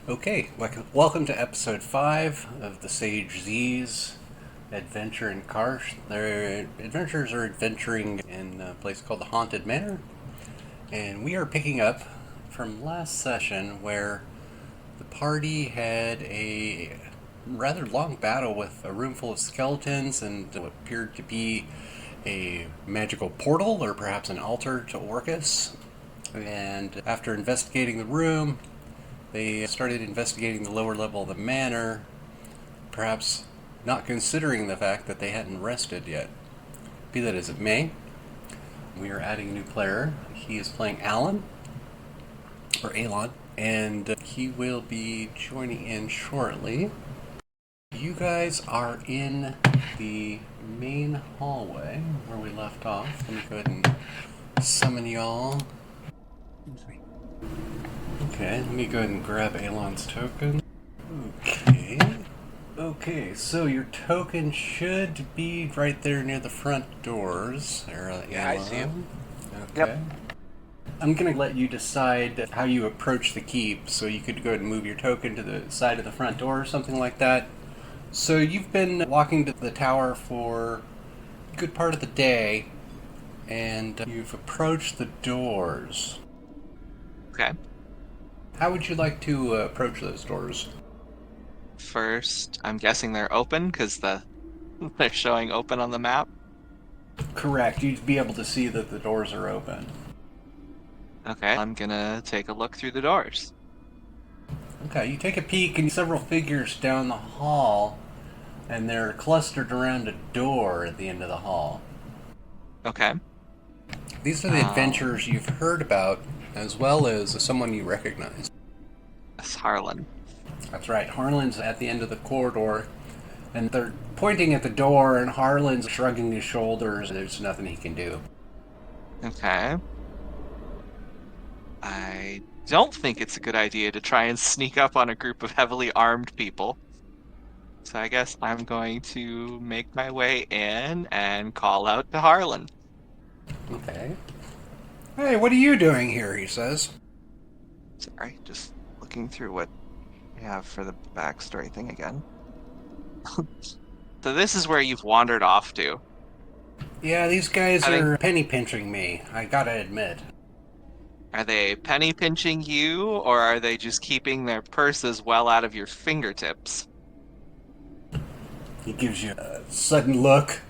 Okay, welcome to episode 5 of the Sage Zee's Adventure in Karsh. Their adventurers are adventuring in a place called the Haunted Manor, and we are picking up from last session where the party had a rather long battle with a room full of skeletons and what appeared to be a magical portal or perhaps an altar to Orcus. And after investigating the room, they started investigating the lower level of the manor, perhaps not considering the fact that they hadn't rested yet. Be that as it may, we are adding a new player. He is playing Alan, or Alon, and he will be joining in shortly. You guys are in the main hallway where we left off. Let me go ahead and summon y'all. Okay, let me go ahead and grab Alon's token. Okay, so your token should be right there near the front doors. There, Yeah, I see him. Okay. Yep. I'm going to let you decide how you approach the keep, so you could go ahead and move your token to the side of the front door or something like that. So you've been walking to the tower for a good part of the day, and you've approached the doors. Okay. How would you like to approach those doors? First, I'm guessing they're open because they're showing open on the map. Correct. You'd be able to see that the doors are open. Okay, I'm gonna take a look through the doors. Okay, you take a peek and several figures down the hall, and they're clustered around a door at the end of the hall. Okay. These are the adventurers you've heard about, as well as someone you recognize. That's Harlan. That's right, Harlan's at the end of the corridor, and they're pointing at the door, and Harlan's shrugging his shoulders. There's nothing he can do. Okay. I don't think it's a good idea to try and sneak up on a group of heavily armed people. So I guess I'm going to make my way in and call out to Harlan. Okay. Hey, what are you doing here? He says. Sorry, just looking through what we have for the backstory thing again. So this is where you've wandered off to. Yeah, these guys I think are penny pinching me, I gotta admit. Are they penny pinching you, or are they just keeping their purses well out of your fingertips? He gives you a sudden look.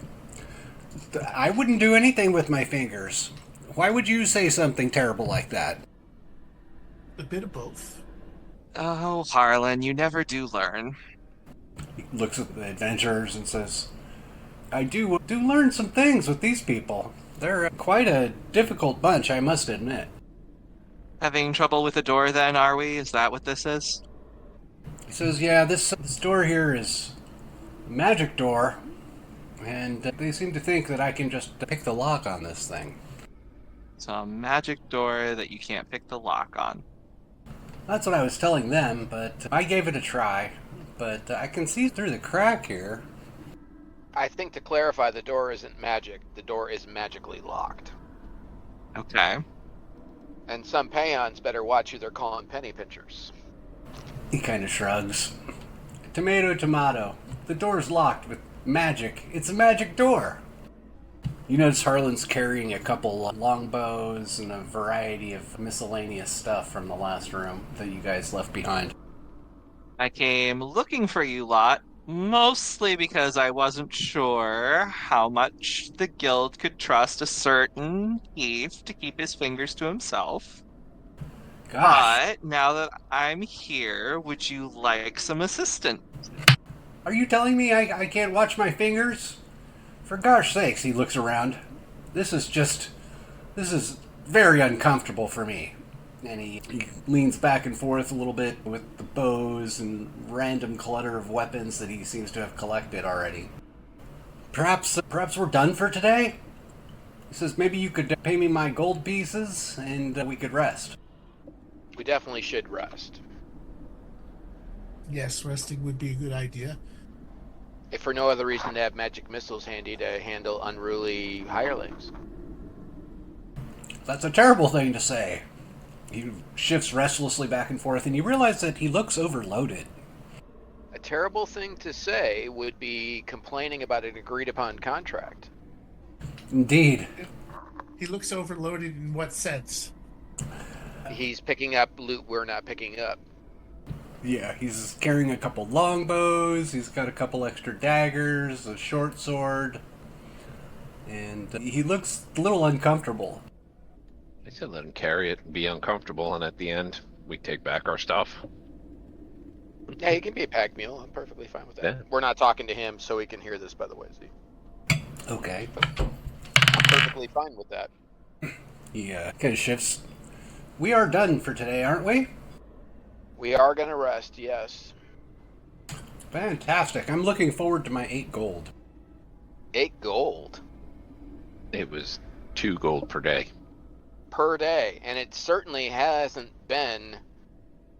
I wouldn't do anything with my fingers. Why would you say something terrible like that? A bit of both. Oh, Harlan, you never do learn. He looks at the adventurers and says, I do learn some things with these people. They're quite a difficult bunch, I must admit. Having trouble with the door then, are we? Is that what this is? He says, yeah, this door here is a magic door, and they seem to think that I can just pick the lock on this thing. So a magic door that you can't pick the lock on. That's what I was telling them, but I gave it a try. But I can see through the crack here. I think to clarify, the door isn't magic. The door is magically locked. Okay. And some peons better watch who they're calling penny pinchers. He kind of shrugs. Tomato, tomato. The door's locked with magic. It's a magic door. You notice Harlan's carrying a couple longbows and a variety of miscellaneous stuff from the last room that you guys left behind. I came looking for you lot, mostly because I wasn't sure how much the guild could trust a certain thief to keep his fingers to himself. Gosh, But now that I'm here, would you like some assistance? are you telling me I can't watch my fingers? For gosh sakes, he looks around. This is very uncomfortable for me. And he leans back and forth a little bit with the bows and random clutter of weapons that he seems to have collected already. Perhaps we're done for today? He says maybe you could pay me my gold pieces and we could rest. We definitely should rest. Yes, resting would be a good idea. If for no other reason to have magic missiles handy to handle unruly hirelings. That's a terrible thing to say. He shifts restlessly back and forth, and you realize that he looks overloaded. A terrible thing to say would be complaining about an agreed upon contract. Indeed. He looks overloaded in what sense? He's picking up loot we're not picking up. Yeah, he's carrying a couple longbows, he's got a couple extra daggers, a short sword, and he looks a little uncomfortable. I said let him carry it and be uncomfortable, and at the end, we take back our stuff. Yeah, he can be a pack mule. I'm perfectly fine with that. Yeah. We're not talking to him, so he can hear this, by the way, Z. Okay. I'm perfectly fine with that. He kind of shifts. We are done for today, aren't we? We are going to rest, yes. Fantastic. I'm looking forward to my 8 gold. 8 gold It was 2 gold per day. per day, and it certainly hasn't been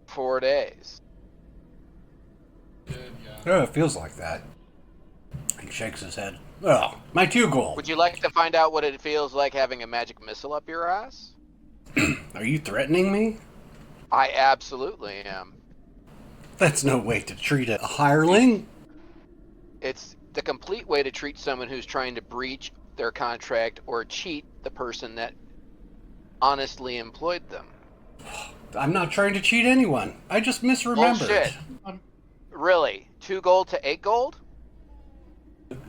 4 days. Oh, it feels like that. He shakes his head. Oh, my 2 gold. Would you like to find out what it feels like having a magic missile up your ass? Are you threatening me? I absolutely am. That's no way to treat a hireling. It's the complete way to treat someone who's trying to breach their contract or cheat the person that honestly employed them. I'm not trying to cheat anyone. I just misremembered. Bullshit. Really? 2 gold to 8 gold?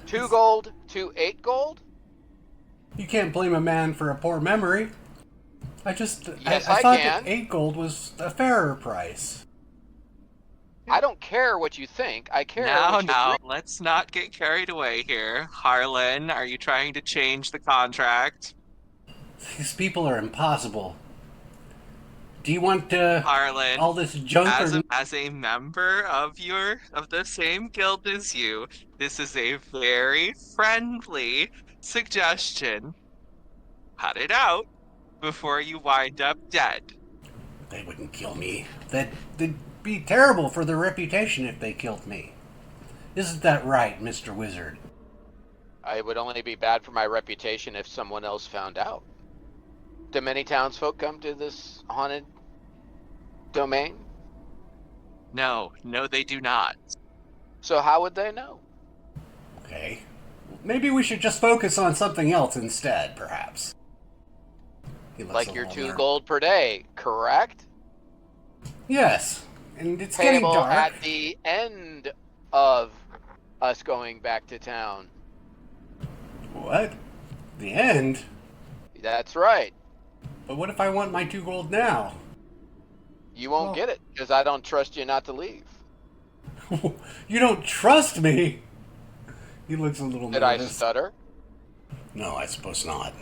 2 gold to 8 gold? You can't blame a man for a poor memory. I Yes, I I thought can. that 8 gold was a fairer price. I don't care what you think. I care Now, what you agree. let's not get carried away here. Harlan, are you trying to change the contract? These people are impossible. Do you want Harlan, all this junk as a member of the same guild as you, this is a very friendly suggestion. Cut it out before you wind up dead. They wouldn't kill me. That'd be terrible for their reputation if they killed me. Isn't that right, Mr. Wizard? I would only be bad for my reputation if someone else found out. Do many townsfolk come to this haunted domain? No, they do not. So how would they know? Okay. Maybe we should just focus on something else instead, perhaps. He looks Like a your little 2 nervous. gold per day, correct? Yes. And it's getting Payable dark. at the end of us going back to town. What? The end? That's right. But what if I want my 2 gold now? You won't get it, because I don't trust you not to leave. You don't trust me? He looks a little Did I nervous. stutter? No, I suppose not.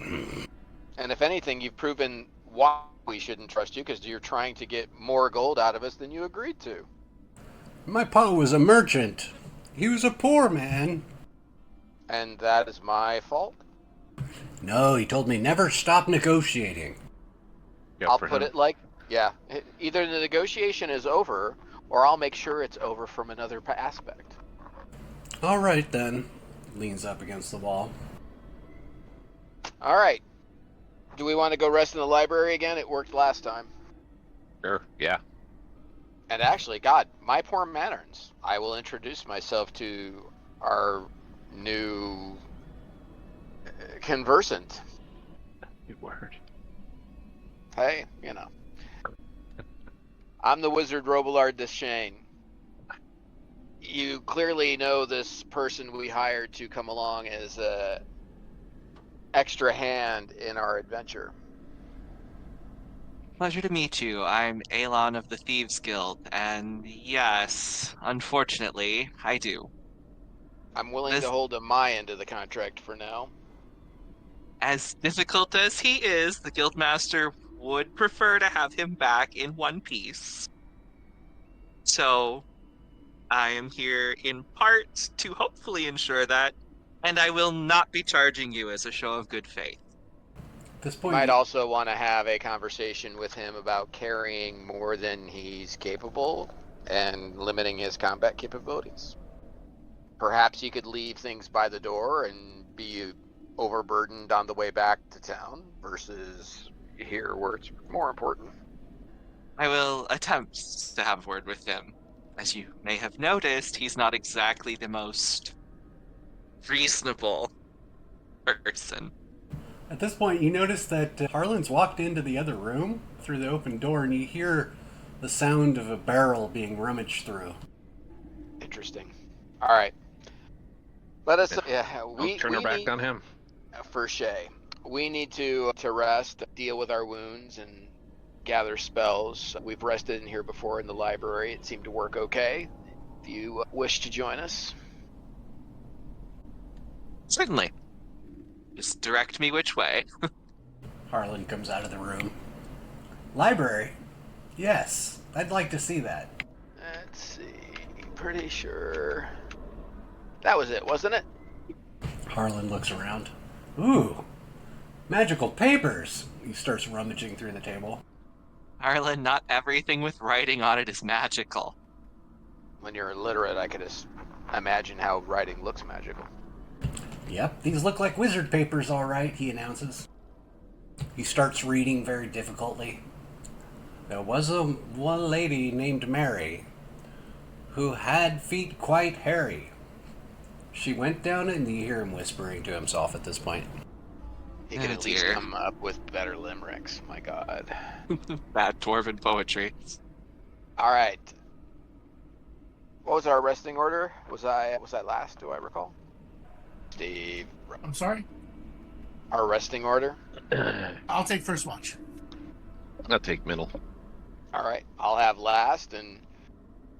And if anything, you've proven why we shouldn't trust you, because you're trying to get more gold out of us than you agreed to. My pa was a merchant. He was a poor man. And that is my fault? No, he told me never stop negotiating. Good I'll for put him. it like, yeah, either the negotiation is over, or I'll make sure it's over from another aspect. All right, then. Leans up against the wall. All right. Do we want to go rest in the library again? It worked last time. Sure, yeah. And actually, God, my poor manners. I will introduce myself to our new conversant. Good word. Hey, you know. I'm the wizard Robillard Deschain. You clearly know this person we hired to come along as a extra hand in our adventure. Pleasure to meet you. I'm Alon of the Thieves Guild, and yes, unfortunately, I do. I'm willing This- to hold to my end of the contract for now. As difficult as he is, the Guildmaster would prefer to have him back in one piece. So, I am here in part to hopefully ensure that, and I will not be charging you as a show of good faith. At this point, Might also want to have a conversation with him about carrying more than he's capable and limiting his combat capabilities. Perhaps he could leave things by the door and be overburdened on the way back to town versus here where it's more important. I will attempt to have a word with him. As you may have noticed, he's not exactly the most reasonable person. At this point, you notice that Harlan's walked into the other room through the open door, and you hear the sound of a barrel being rummaged through. Interesting. All right. Let us. Don't turn our back need, on him. for Shay. We need to rest, deal with our wounds, and gather spells. We've rested in here before in the library. It seemed to work okay. If you wish to join us. Certainly. Just direct me which way. Harlan comes out of the room. Library? Yes, I'd like to see that. Let's see. Pretty sure that was it, wasn't it? Harlan looks around. Ooh, magical papers! He starts rummaging through the table. Harlan, not everything with writing on it is magical. When you're illiterate, I could just imagine how writing looks magical. Yep, these look like wizard papers, all right, he announces. He starts reading very difficultly. There was one lady named Mary, who had feet quite hairy. She went down, and you hear him whispering to himself at this point. He could Oh, at least dear. come up with better limericks. My God. Bad dwarven poetry. All right. What was our resting order? Was I last? Do I recall? Steve, I'm sorry. our resting order. I'll take first watch. I'll take middle. All right. I'll have last, and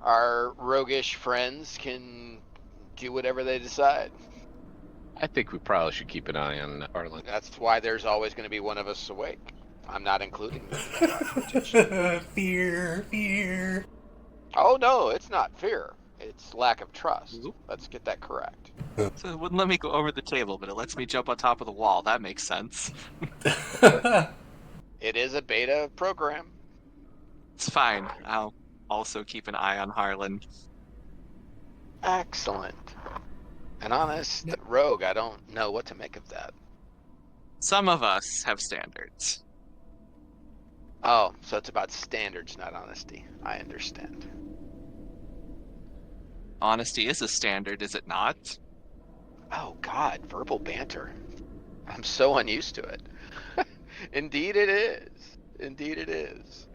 our roguish friends can do whatever they decide. I think we probably should keep an eye on Arlen. That's why there's always going to be one of us awake. I'm not including them. Fear. Oh no, it's not fear. It's lack of trust. Oop. Let's get that correct. So it wouldn't let me go over the table, but it lets me jump on top of the wall. That makes sense. It is a beta program. It's fine. I'll also keep an eye on Harlan. Excellent. An honest Yep. rogue. I don't know what to make of that. Some of us have standards. Oh, so it's about standards, not honesty. I understand. Honesty is a standard, is it not? Oh God, verbal banter. I'm so unused to it. Indeed it is. Indeed it is.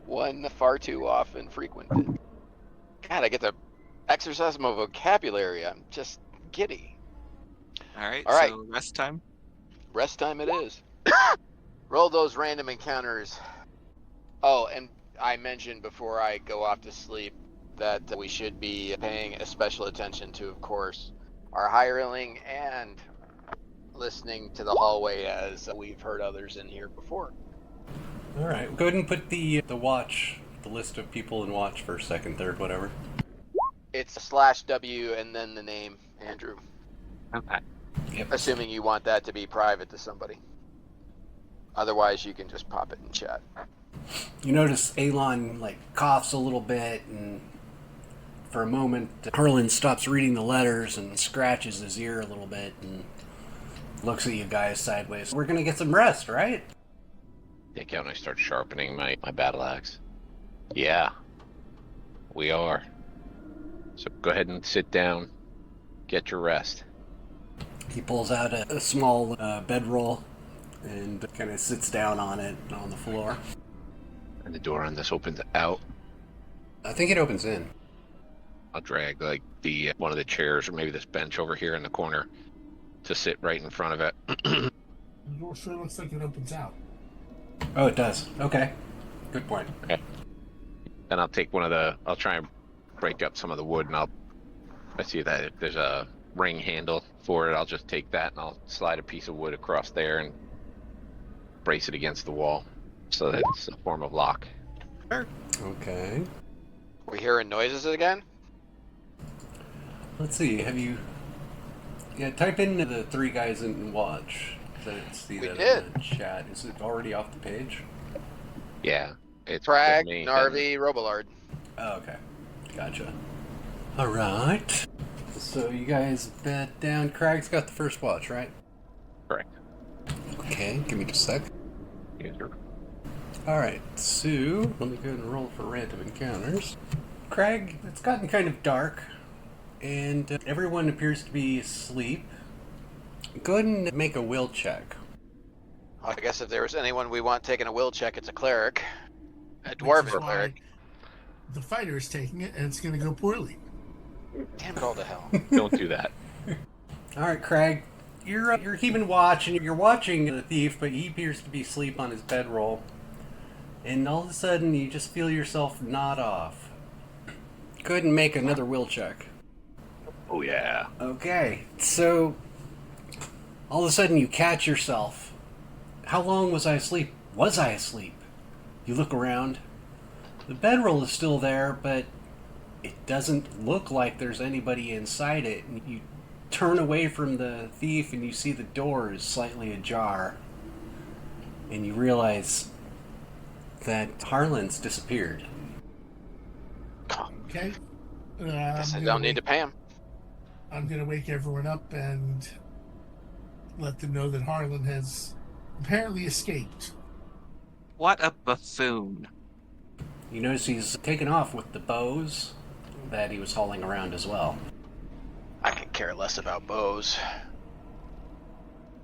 One far too often frequented. God, I get to exercise my vocabulary. I'm just giddy. All right, All right. so rest time. Rest time it is. Roll those random encounters. Oh, and I mentioned before I go off to sleep that we should be paying a special attention to, of course, our hireling and listening to the hallway as we've heard others in here before. All right, go ahead and put the watch, the list of people in watch for second, third, whatever. It's /W and then the name, Andrew. Okay. Yep. Assuming you want that to be private to somebody. Otherwise, you can just pop it in chat. You notice Alon coughs a little bit, and for a moment, Harlan stops reading the letters and scratches his ear a little bit and looks at you guys sideways. We're gonna get some rest, right? Take out and I start sharpening my battle axe. Yeah, we are. So go ahead and sit down. Get your rest. He pulls out a small bedroll and kind of sits down on it on the floor. And the door on this opens out. I think it opens in. I'll drag the one of the chairs or maybe this bench over here in the corner to sit right in front of it. The door sure looks like it opens out. Oh, it does. Okay. Good point. Then I'll take I'll try and break up some of the wood, and I see that if there's a ring handle for it, I'll just take that and I'll slide a piece of wood across there and brace it against the wall so that it's a form of lock. Okay. We're hearing noises again? Let's see. Have you? Yeah. Type in the three guys in watch. I didn't see We that did. in the chat. Is it already off the page? Yeah, it's Frag, me. Narvi, Robillard. Oh, okay. Gotcha. All right. So you guys bed down. Craig's got the first watch, right? Correct. Okay. Give me just a sec. Yes, sir. Alright, so let me go ahead and roll for random encounters. Craig, it's gotten kind of dark, and everyone appears to be asleep. Go ahead and make a will check. I guess if there was anyone we want taking a will check, it's a cleric. A Which dwarven is why cleric. the fighter is taking it, and it's going to go poorly. Damn it all to hell. Don't do that. Alright, Craig, you're keeping watch, and you're watching the thief, but he appears to be asleep on his bedroll. And all of a sudden, you just feel yourself nod off. Go ahead and make another will check. Oh yeah. Okay, so all of a sudden you catch yourself. How long was I asleep? Was I asleep? You look around. The bedroll is still there, but it doesn't look like there's anybody inside it. And you turn away from the thief and you see the door is slightly ajar. And you realize that Harlan's disappeared. Okay? Guess I don't need to pay him. I'm going to wake everyone up and let them know that Harlan has apparently escaped. What a buffoon. You notice he's taken off with the bows that he was hauling around as well. I could care less about bows.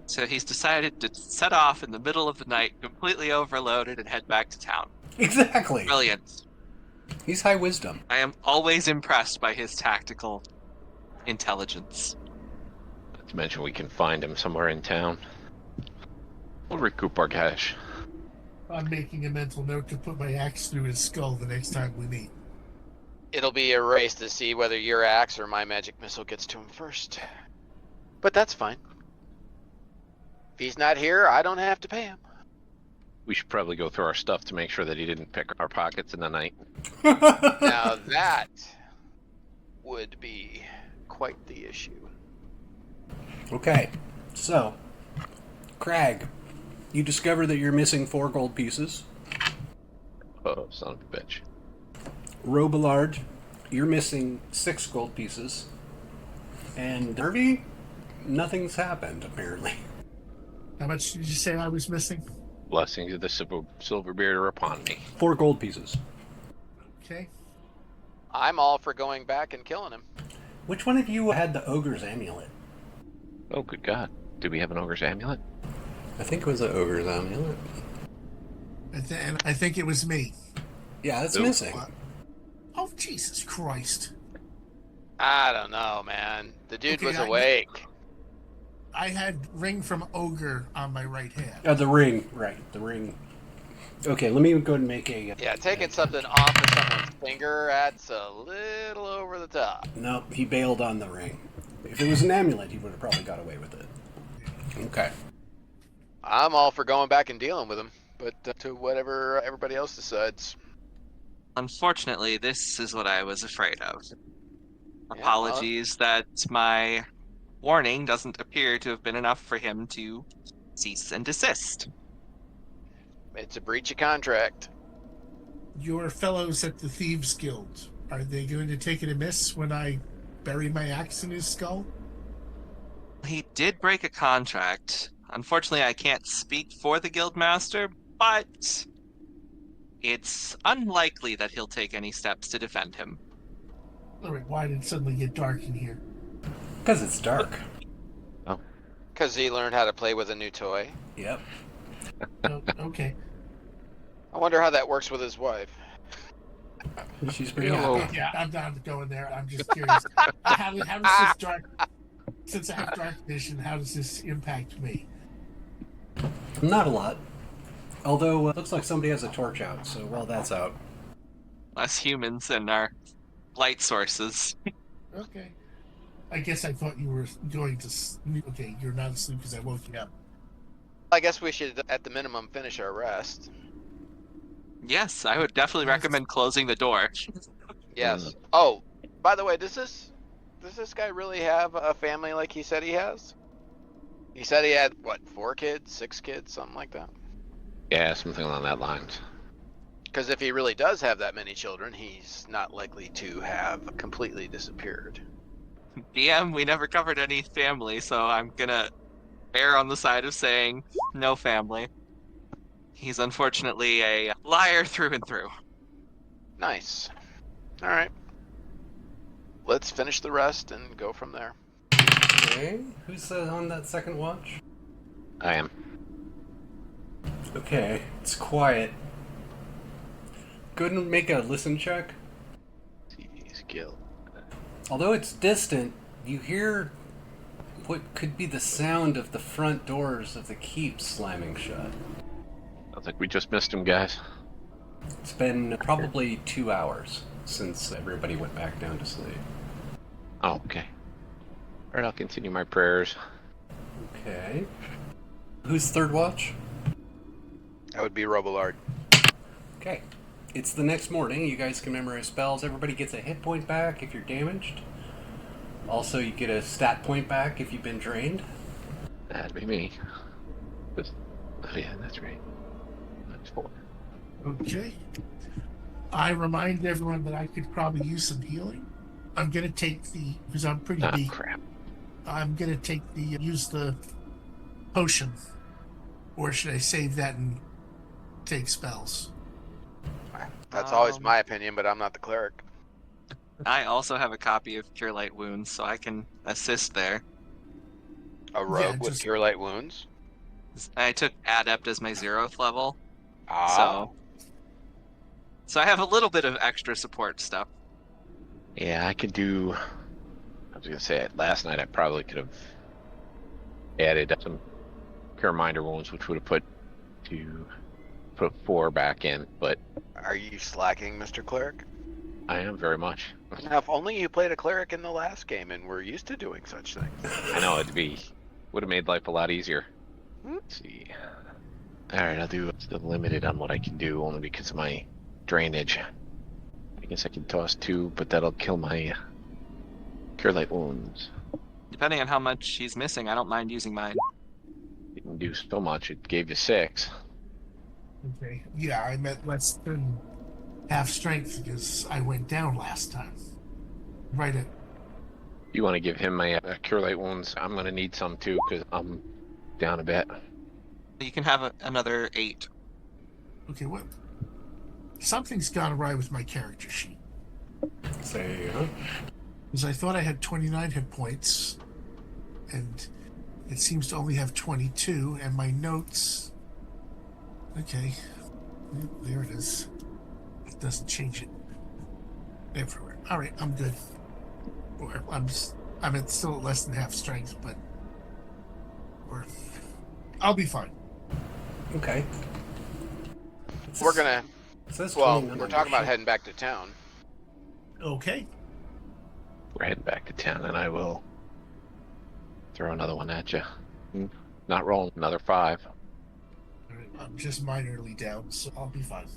So he's decided to set off in the middle of the night, completely overloaded, and head back to town. Exactly. Brilliant. He's high wisdom. I am always impressed by his tactical intelligence. Not to mention we can find him somewhere in town. We'll recoup our cash. I'm making a mental note to put my axe through his skull the next time we meet. It'll be a race to see whether your axe or my magic missile gets to him first. But that's fine. If he's not here, I don't have to pay him. We should probably go through our stuff to make sure that he didn't pick our pockets in the night. Now that would be quite the issue. Okay, so, Crag, you discover that you're missing 4 gold pieces. Oh, son of a bitch. Robillard, you're missing 6 gold pieces. And Derby, nothing's happened, apparently. How much did you say I was missing? Blessings of the Silverbeard are upon me. 4 gold pieces. Okay. I'm all for going back and killing him. Which one of you had the ogre's amulet? Oh, good God. Do we have an ogre's amulet? I think it was the ogre's amulet. I think it was me. Yeah, it's Nope. missing. What? Oh, Jesus Christ. I don't know, man. The dude Okay, was I- awake. I had ring from Ogre on my right hand. The ring, right, the ring. Okay, let me go ahead and make a... Yeah, taking something off of someone's finger, that's a little over the top. No, he bailed on the ring. If it was an amulet, he would have probably got away with it. Okay. I'm all for going back and dealing with him, but to whatever everybody else decides. Unfortunately, this is what I was afraid of. well- Apologies that my warning doesn't appear to have been enough for him to cease and desist. It's a breach of contract. Your fellows at the Thieves Guild, are they going to take it amiss when I bury my axe in his skull? He did break a contract. Unfortunately, I can't speak for the Guildmaster, but it's unlikely that he'll take any steps to defend him. Alright, why did it suddenly get dark in here? Because it's dark. Because he learned how to play with a new toy. Yep. Oh, okay. I wonder how that works with his wife. She's pretty Hello. happy. Yeah, I'm down to going there. I'm just curious. how does this dark... Since I have dark vision, how does this impact me? Not a lot. Although, looks like somebody has a torch out, so while that's out. Us humans and our light sources. Okay. I guess I thought you were going to sleep. Okay, you're not asleep because I woke you up. I guess we should, at the minimum, finish our rest. Yes, I would definitely recommend closing the door. Yes. Oh, by the way, does this guy really have a family like he said he has? He said he had, what, 4 kids, 6 kids, something like that? Yeah, something along that lines. Because if he really does have that many children, he's not likely to have completely disappeared. DM, we never covered any family, so I'm gonna err on the side of saying no family. He's unfortunately a liar through and through. Nice. All right. Let's finish the rest and go from there. Okay, who's on that second watch? I am. Okay, it's quiet. Go ahead and make a listen check. Skill. Although it's distant, you hear what could be the sound of the front doors of the keep slamming shut. Sounds like we just missed him, guys. It's been probably 2 hours since everybody went back down to sleep. Oh, okay. Alright, I'll continue my prayers. Okay. Who's third watch? That would be Robillard. Okay. It's the next morning. You guys can memorize spells. Everybody gets a hit point back if you're damaged. Also, you get a stat point back if you've been drained. That'd be me. Oh yeah, that's right. That's 4. Okay. I remind everyone that I could probably use some healing. I'm gonna take because I'm pretty Ah, beat. crap. I'm gonna use the potion, or should I save that and take spells? That's always my opinion, but I'm not the cleric. I also have a copy of Cure Light Wounds, so I can assist there. A rogue Yeah, with just- Cure Light Wounds? I took Adept as my 0th level, Ah. so I have a little bit of extra support stuff. Yeah, I could do. I was gonna say last night I probably could have added some Cure Minder wounds, which would have put 4 back in, but Are you slacking, Mr. Cleric? I am very much. Now, if only you played a cleric in the last game and were used to doing such things. I know would have made life a lot easier. Let's see. Alright, I'll do still limited on what I can do only because of my drainage. I guess I can toss 2, but that'll kill my Cure Light Wounds. Depending on how much he's missing, I don't mind using mine. Didn't do so much, it gave you 6. Okay. Yeah, I meant less than half strength because I went down last time. Right at. You want to give him my Cure Light Wounds? I'm gonna need some too, because I'm down a bit. You can have another 8. Okay, what? Something's gone awry with my character sheet. Say, huh? Because I thought I had 29 hit points, and it seems to only have 22, and my notes. Okay, there it is. It doesn't change it everywhere. All right, I'm good. Or I'm at still at less than half strength, but I'll be fine. Okay. We're gonna. It says Well, 29 we're on talking your about sheet. heading back to town. Okay. We're heading back to town, and I will throw another one at you. Not rolling another 5. All right, I'm just minorly down, so I'll be fine.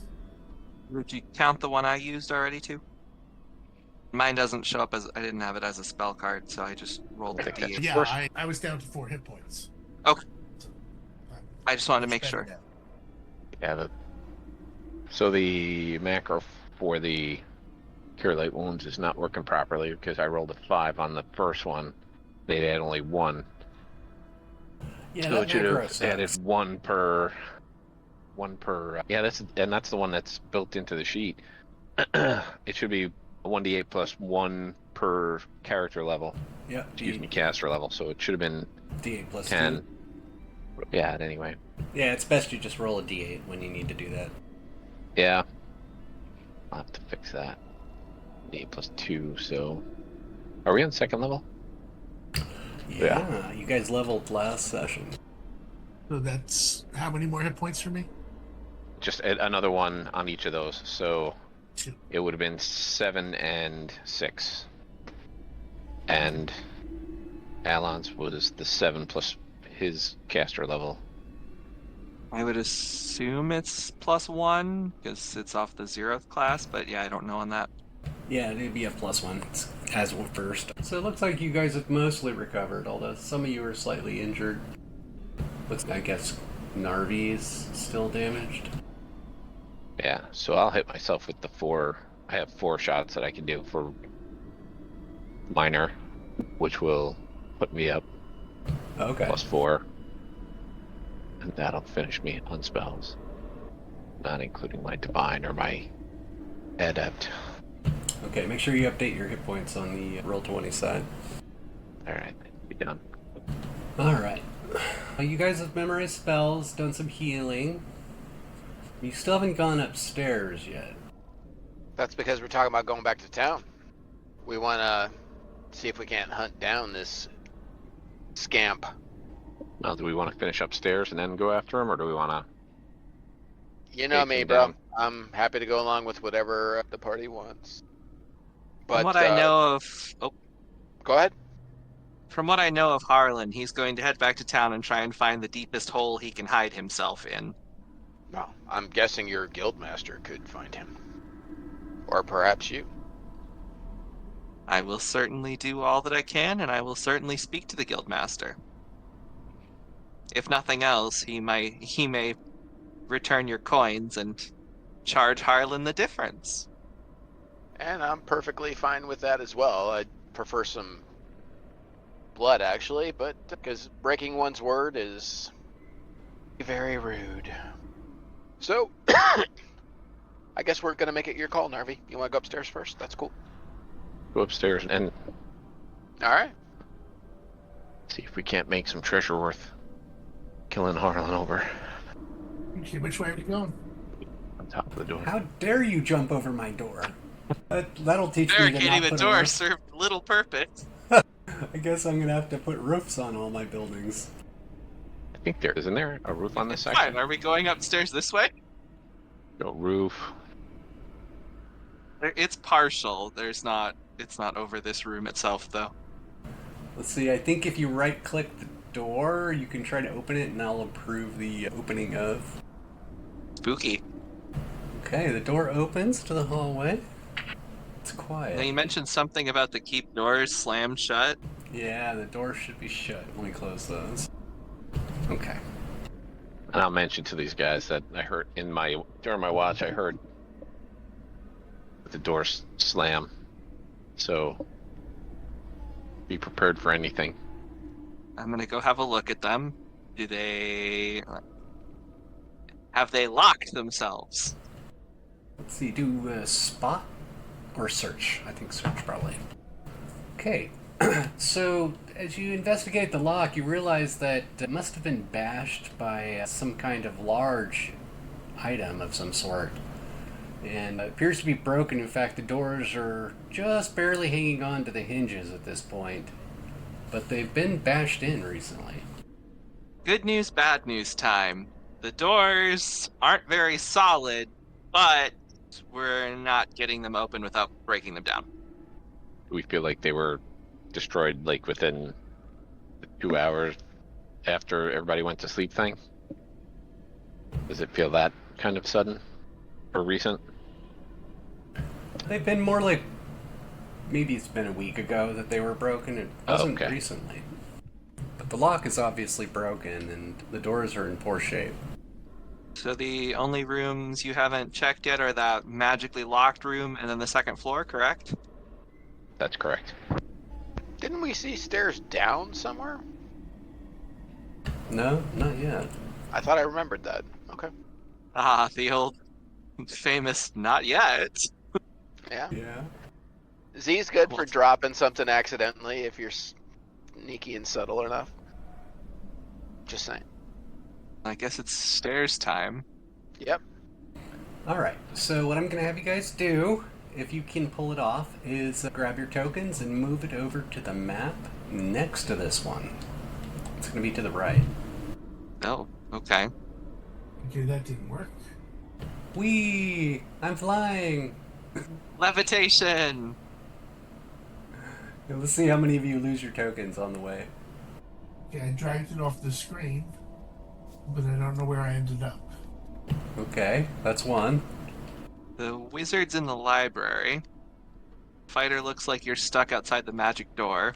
Did you count the one I used already too? Mine doesn't show up as I didn't have it as a spell card, so I just rolled I the think that's- D8. Yeah, First- I was down to 4 hit points. Okay. So, I'm I just wanted to much make better sure. now. Yeah. So the macro for the Cure Light Wounds is not working properly because I rolled a 5 on the first one. They had only 1. Yeah, So that it should macro have sucks. added 1 per. Yeah, that's the one that's built into the sheet. It should be a 1d8 plus 1 per character level. Yeah, Excuse me, caster level. So it should have been D8 plus 10. 2. Yeah. Anyway. Yeah, it's best you just roll a D8 when you need to do that. Yeah. I'll have to fix that. D8 plus 2. So, are we on second level? Yeah, you guys leveled last session. So that's how many more hit points for me? Just another one on each of those. So 2. it would have been 7 and 6. And Alon's was the 7 plus his caster level. I would assume it's +1 because it's off the 0th class, but yeah, I don't know on that. Yeah, it'd be a +1. It's as one first. So it looks like you guys have mostly recovered, although some of you are slightly injured. Looks, I guess, Narvi's still damaged. Yeah, so I'll hit myself with the 4. I have 4 shots that I can do for minor, which will put me up Okay. +4. And that'll finish me on spells. Not including my divine or my adept. Okay, make sure you update your hit points on the Roll20 side. Alright, be done. Alright. You guys have memorized spells, done some healing. You still haven't gone upstairs yet. That's because we're talking about going back to town. We want to see if we can't hunt down this scamp. Now, do we want to finish upstairs and then go after him, or do we want to... You know Take me, him bro. down. I'm happy to go along with whatever the party wants. But From what I know of, go ahead. from what I know of Harlan, he's going to head back to town and try and find the deepest hole he can hide himself in. Well, I'm guessing your guildmaster could find him. Or perhaps you. I will certainly do all that I can, and I will certainly speak to the guildmaster. If nothing else, he may return your coins and charge Harlan the difference. And I'm perfectly fine with that as well. I'd prefer some blood, actually, but because breaking one's word is very rude. So, I guess we're going to make it your call, Narvi. You want to go upstairs first? That's cool. Go upstairs and All right. see if we can't make some treasure worth killing Harlan over Okay, which way are we going? on top of the door. How dare you jump over my door? That'll teach me to not Barricading the put a door roof. served little purpose. I guess I'm gonna have to put roofs on all my buildings. I think there isn't there a roof on this Fine, section? are we going upstairs this way? No roof. It's partial. It's not over this room itself, though. Let's see, I think if you right-click the door, you can try to open it and I'll approve the opening of. Spooky. Okay, the door opens to the hallway. It's quiet. Now, you mentioned something about the keep doors slammed shut. Yeah, the door should be shut. Let me close those. Okay. And I'll mention to these guys that I heard during my watch, I heard the doors slam. So be prepared for anything. I'm gonna go have a look at them. Have they locked themselves? Let's see, do spot or search? I think search probably. Okay, so as you investigate the lock, you realize that it must have been bashed by some kind of large item of some sort. And it appears to be broken. In fact, the doors are just barely hanging on to the hinges at this point. But they've been bashed in recently. Good news, bad news time. The doors aren't very solid, but we're not getting them open without breaking them down. We feel like they were destroyed like within the 2 hours after everybody went to sleep thing. Does it feel that kind of sudden or recent? They've been more like, maybe it's been a week ago that they were broken. It wasn't okay. recently. But the lock is obviously broken and the doors are in poor shape. So the only rooms you haven't checked yet are that magically locked room and then the second floor, correct? That's correct. Didn't we see stairs down somewhere? No, not yet. I thought I remembered that. Okay. Ah, the old famous not yet. Yeah. Yeah. Z's good Well, for dropping something accidentally if you're sneaky and subtle enough. Just saying. I guess it's stairs time. Yep. Alright, so what I'm going to have you guys do, if you can pull it off, is grab your tokens and move it over to the map next to this one. It's going to be to the right. Oh, okay. Okay, that didn't work. Whee! I'm flying! Levitation! Let's see how many of you lose your tokens on the way. Okay, I dragged it off the screen, but I don't know where I ended up. Okay, that's one. The wizard's in the library. Fighter looks like you're stuck outside the magic door.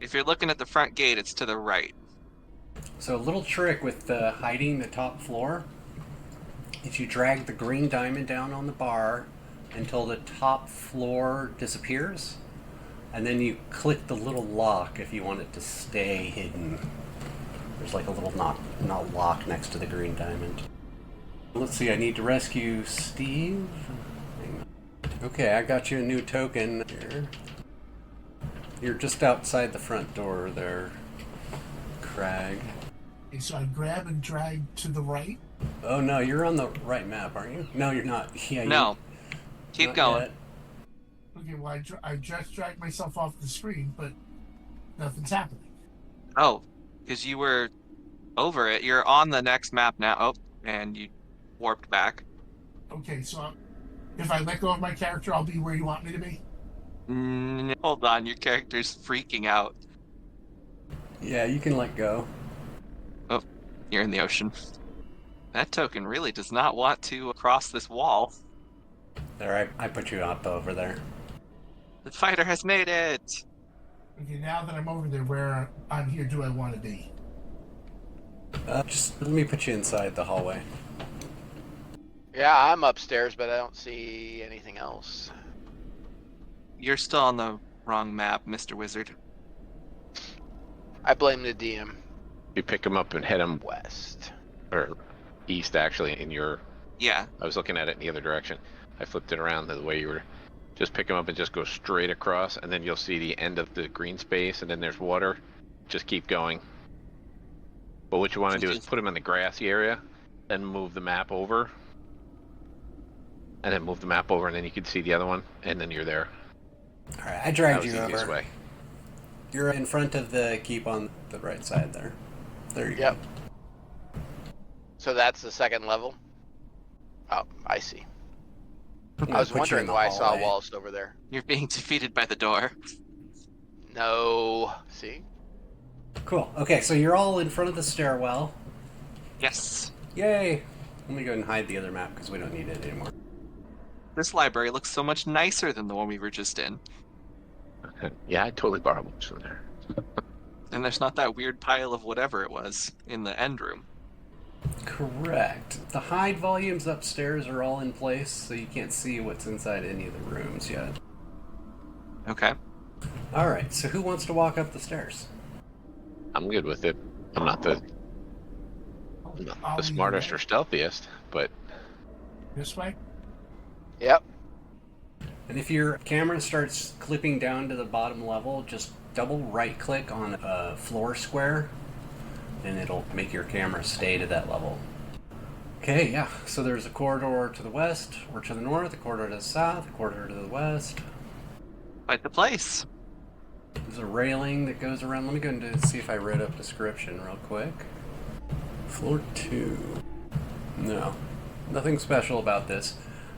If you're looking at the front gate, it's to the right. So a little trick with hiding the top floor is you drag the green diamond down on the bar until the top floor disappears, and then you click the little lock if you want it to stay hidden. There's like a little not lock next to the green diamond. Let's see, I need to rescue Steve. Hang on. Okay, I got you a new token here. You're just outside the front door there, Crag. Okay, so I grab and drag to the right. Oh no, you're on the right map, aren't you? No, you're not. Yeah, No. Keep not going. yet. Okay, well, I just dragged myself off the screen, but nothing's happening. Oh, because you were over it. You're on the next map now. Oh, and you warped back. Okay, so if I let go of my character, I'll be where you want me to be? Hold on, your character's freaking out. Yeah, you can let go. Oh, you're in the ocean. That token really does not want to cross this wall. There, I put you up over there. The fighter has made it! Okay, now that I'm over there, where on here do I want to be? Just let me put you inside the hallway. Yeah, I'm upstairs, but I don't see anything else. You're still on the wrong map, Mr. Wizard. I blame the DM. You pick him up and head him West. or east, actually. In your, Yeah. I was looking at it in the other direction. I flipped it around the way you were. Just pick him up and just go straight across, and then you'll see the end of the green space, and then there's water. Just keep going. But what you want to do is put him in the grassy area, then move the map over, and then move the map over, and then you can see the other one, and then you're there. All right, I That dragged was you the easiest over. way. You're in front of the keep on the right side there. There you Yep. go. So that's the second level? Oh, I see. I'm I was gonna put you in wondering the why I saw hallway. walls over there. You're being defeated by the door. No. See? Cool. Okay, so you're all in front of the stairwell. Yes. Yay! Let me go ahead and hide the other map because we don't need it anymore. This library looks so much nicer than the one we were just in. Yeah, I totally borrowed books from there. And there's not that weird pile of whatever it was in the end room. Correct. The hide volumes upstairs are all in place, so you can't see what's inside any of the rooms yet. Okay. Alright, so who wants to walk up the stairs? I'm good with it. I'm not the I'll the lead the smartest way. or stealthiest, but This way? Yep. And if your camera starts clipping down to the bottom level, just double right click on a floor square and it'll make your camera stay to that level. Okay, yeah, so there's a corridor to the west or to the north, a corridor to the south, a corridor to the west. Quite the place. There's a railing that goes around. Let me go and see if I read up description real quick. Floor 2. No, nothing special about this.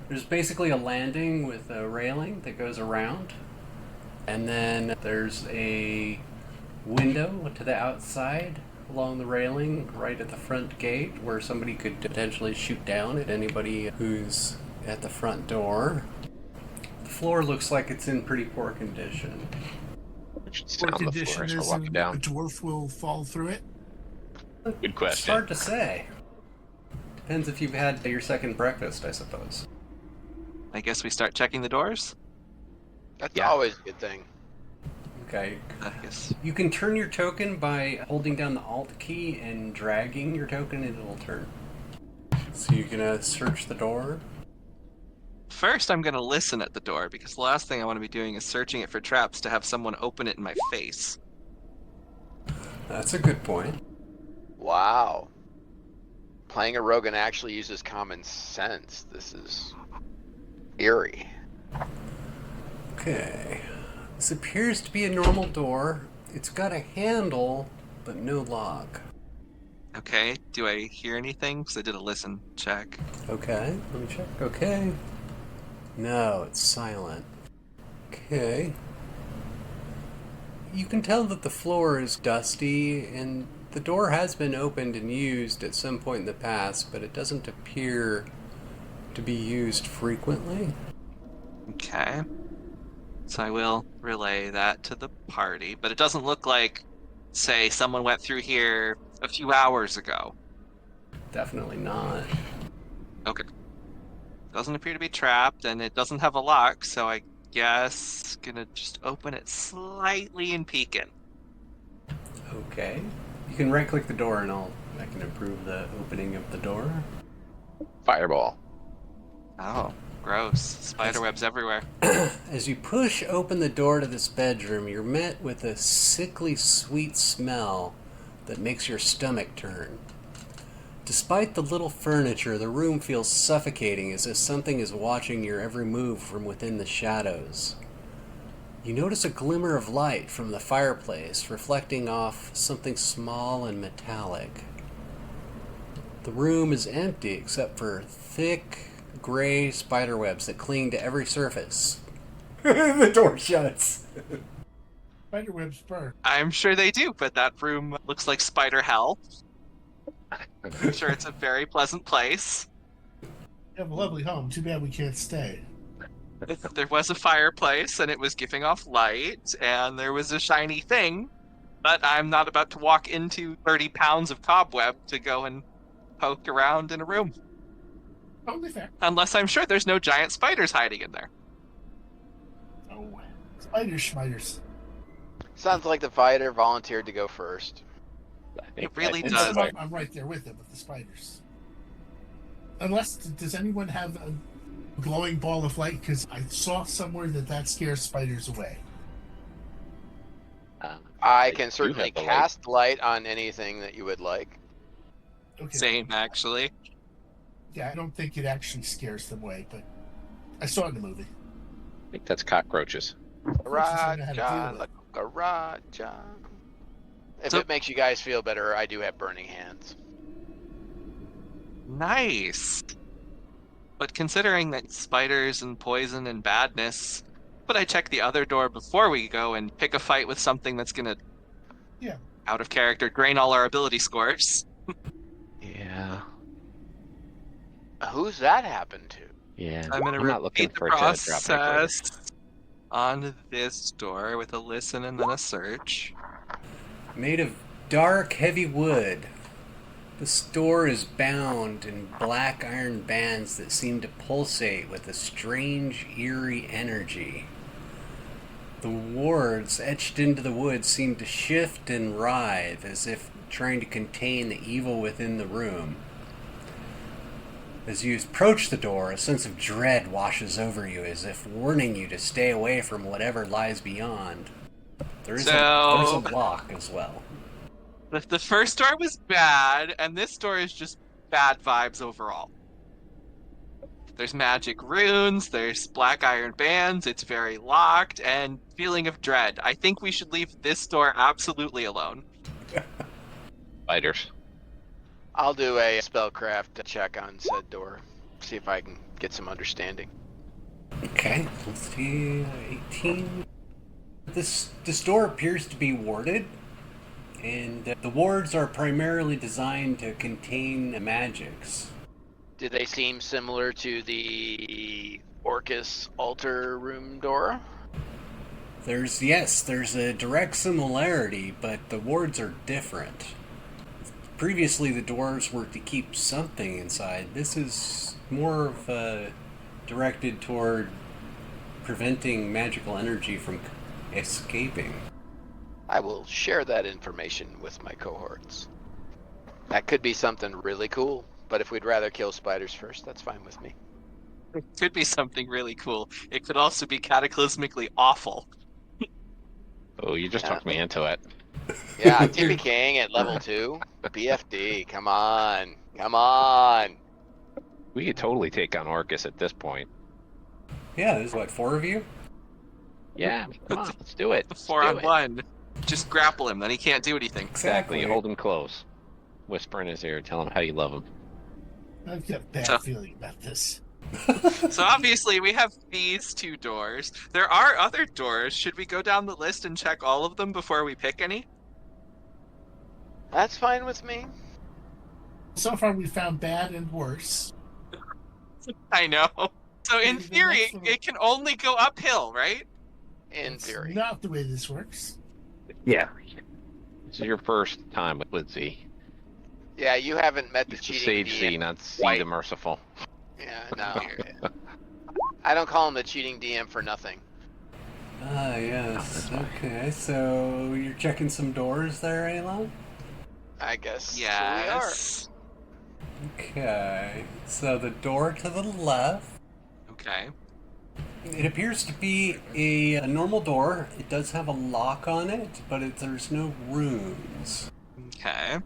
There's basically a landing with a railing that goes around. And then there's a window to the outside along the railing right at the front gate where somebody could potentially shoot down at anybody who's at the front door. The floor looks like it's in pretty poor condition. it should sit What on the floor condition as we're is walking a down. dwarf will fall through it? Good It's question. hard to say. Depends if you've had your second breakfast, I suppose. I guess we start checking the doors? That's Yeah. always a good thing. Okay. I guess. You can turn your token by holding down the Alt key and dragging your token and it'll turn. So you're gonna search the door. First, I'm going to listen at the door because the last thing I want to be doing is searching it for traps to have someone open it in my face. That's a good point. Wow. Playing a Rogan actually uses common sense. This is eerie. Okay. This appears to be a normal door. It's got a handle, but no lock. Okay, do I hear anything? Because I did a listen check. Okay, let me check. Okay. No, it's silent. Okay. You can tell that the floor is dusty, and the door has been opened and used at some point in the past, but it doesn't appear to be used frequently. Okay. So I will relay that to the party, but it doesn't look like, say, someone went through here a few hours ago. Definitely not. Okay. Doesn't appear to be trapped, and it doesn't have a lock, so I guess gonna just open it slightly and peek in. Okay. You can right-click the door, and I can improve the opening of the door. Fireball. Oh, gross. Spiderwebs everywhere. As you push open the door to this bedroom, you're met with a sickly sweet smell that makes your stomach turn. Despite the little furniture, the room feels suffocating as if something is watching your every move from within the shadows. You notice a glimmer of light from the fireplace, reflecting off something small and metallic. The room is empty except for thick, gray spiderwebs that cling to every surface. The door shuts. Spiderwebs burn. I'm sure they do, but that room looks like spider hell. I'm sure it's a very pleasant place. You have a lovely home. Too bad we can't stay. There was a fireplace, and it was giving off light, and there was a shiny thing, but I'm not about to walk into 30 pounds of cobweb to go and poke around in a room. Totally fair. Unless I'm sure there's no giant spiders hiding in there. Oh, spiders. Sounds like the fighter volunteered to go first. It really And does. I'm right there with them with the spiders. Unless, does anyone have a glowing ball of light? Because I saw somewhere that scares spiders away. I do can certainly have the light. cast light on anything that you would like. Okay. Same, actually. Yeah, I don't think it actually scares them away, but I saw it in the movie. I think that's cockroaches. Raja, like a Raja. If So- it makes you guys feel better, I do have burning hands. Nice. But considering that spiders and poison and badness, but I check the other door before we go and pick a fight with something that's gonna, Yeah. out of character, drain all our ability scores. Yeah. Who's that happened to? Yeah. I'm gonna not looking repeat the for it to drop any further. process on this door with a listen and then a search. Made of dark, heavy wood, this door is bound in black iron bands that seem to pulsate with a strange, eerie energy. The wards etched into the wood seem to shift and writhe as if trying to contain the evil within the room. As you approach the door, a sense of dread washes over you as if warning you to stay away from whatever lies beyond. There's a lock as well. The first door was bad, and this door is just bad vibes overall. There's magic runes, there's black iron bands, it's very locked, and feeling of dread. I think we should leave this door absolutely alone. Spiders. I'll do a spellcraft check on said door. See if I can get some understanding. Okay, let's see, 18. This door appears to be warded, and the wards are primarily designed to contain magics. Do they seem similar to the Orcus altar room door? There's a direct similarity, but the wards are different. Previously, the doors were to keep something inside. This is more of directed toward preventing magical energy from escaping. I will share that information with my cohorts. That could be something really cool, but if we'd rather kill spiders first, that's fine with me. It could be something really cool. It could also be cataclysmically awful. Oh, you just talked me into it. Yeah, TP King at level 2. BFD, come on. Come on. We could totally take on Orcus at this point. Yeah, there's 4 of you? Yeah, come on, let's do it. The Let's do 4-on-1. Just grapple him, then he can't do anything. Exactly. Hold him close. Whisper in his ear. Tell him how you love him. I've got a bad So- feeling about this. So obviously we have these 2 doors. There are other doors. Should we go down the list and check all of them before we pick any? That's fine with me. So far, we found bad and worse. I know. So in The theory, next one- it can only go uphill, right? In That's theory. not the way this works. Yeah. This is your first time with Lindsay. Yeah, you haven't met the He's the cheating Sage Zee, DM. not C White. the Merciful. Yeah, no. I don't call him the cheating DM for nothing. Ah, yes. Okay, so you're checking some doors there, Elon? I guess Yes. Okay. So the door to the left. Okay. It appears to be a normal door. It does have a lock on it, but there's no runes. Okay.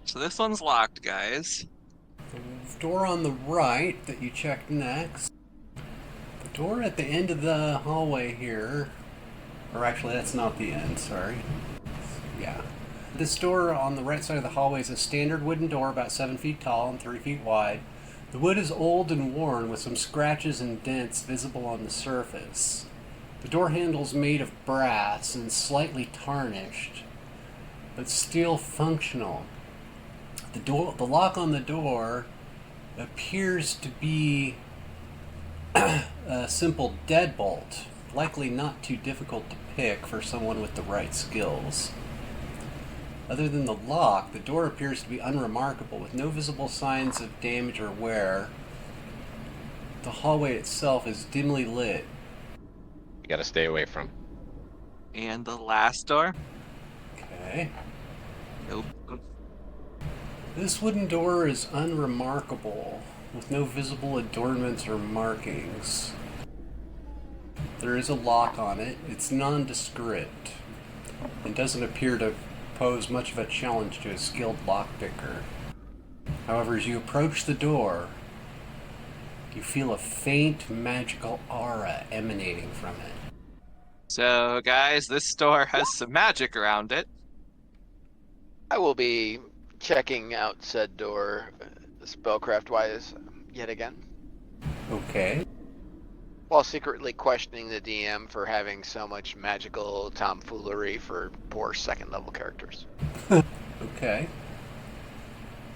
So this one's locked, guys. The door on the right that you checked next. The door at the end of the hallway here. Or actually, that's not the end, sorry. Yeah. This door on the right side of the hallway is a standard wooden door about 7 feet tall and 3 feet wide. The wood is old and worn with some scratches and dents visible on the surface. The door handle's made of brass and slightly tarnished, but still functional. The lock on the door appears to be a simple deadbolt, likely not too difficult to pick for someone with the right skills. Other than the lock, the door appears to be unremarkable, with no visible signs of damage or wear. The hallway itself is dimly lit. You gotta stay away from. And the last door? Okay. Nope. This wooden door is unremarkable, with no visible adornments or markings. There is a lock on it. It's nondescript and doesn't appear to pose much of a challenge to a skilled lockpicker. However, as you approach the door, you feel a faint magical aura emanating from it. So, guys, this door has some magic around it. I will be checking out said door, spellcraft-wise, yet again, Okay. while secretly questioning the DM for having so much magical tomfoolery for poor second-level characters. Okay.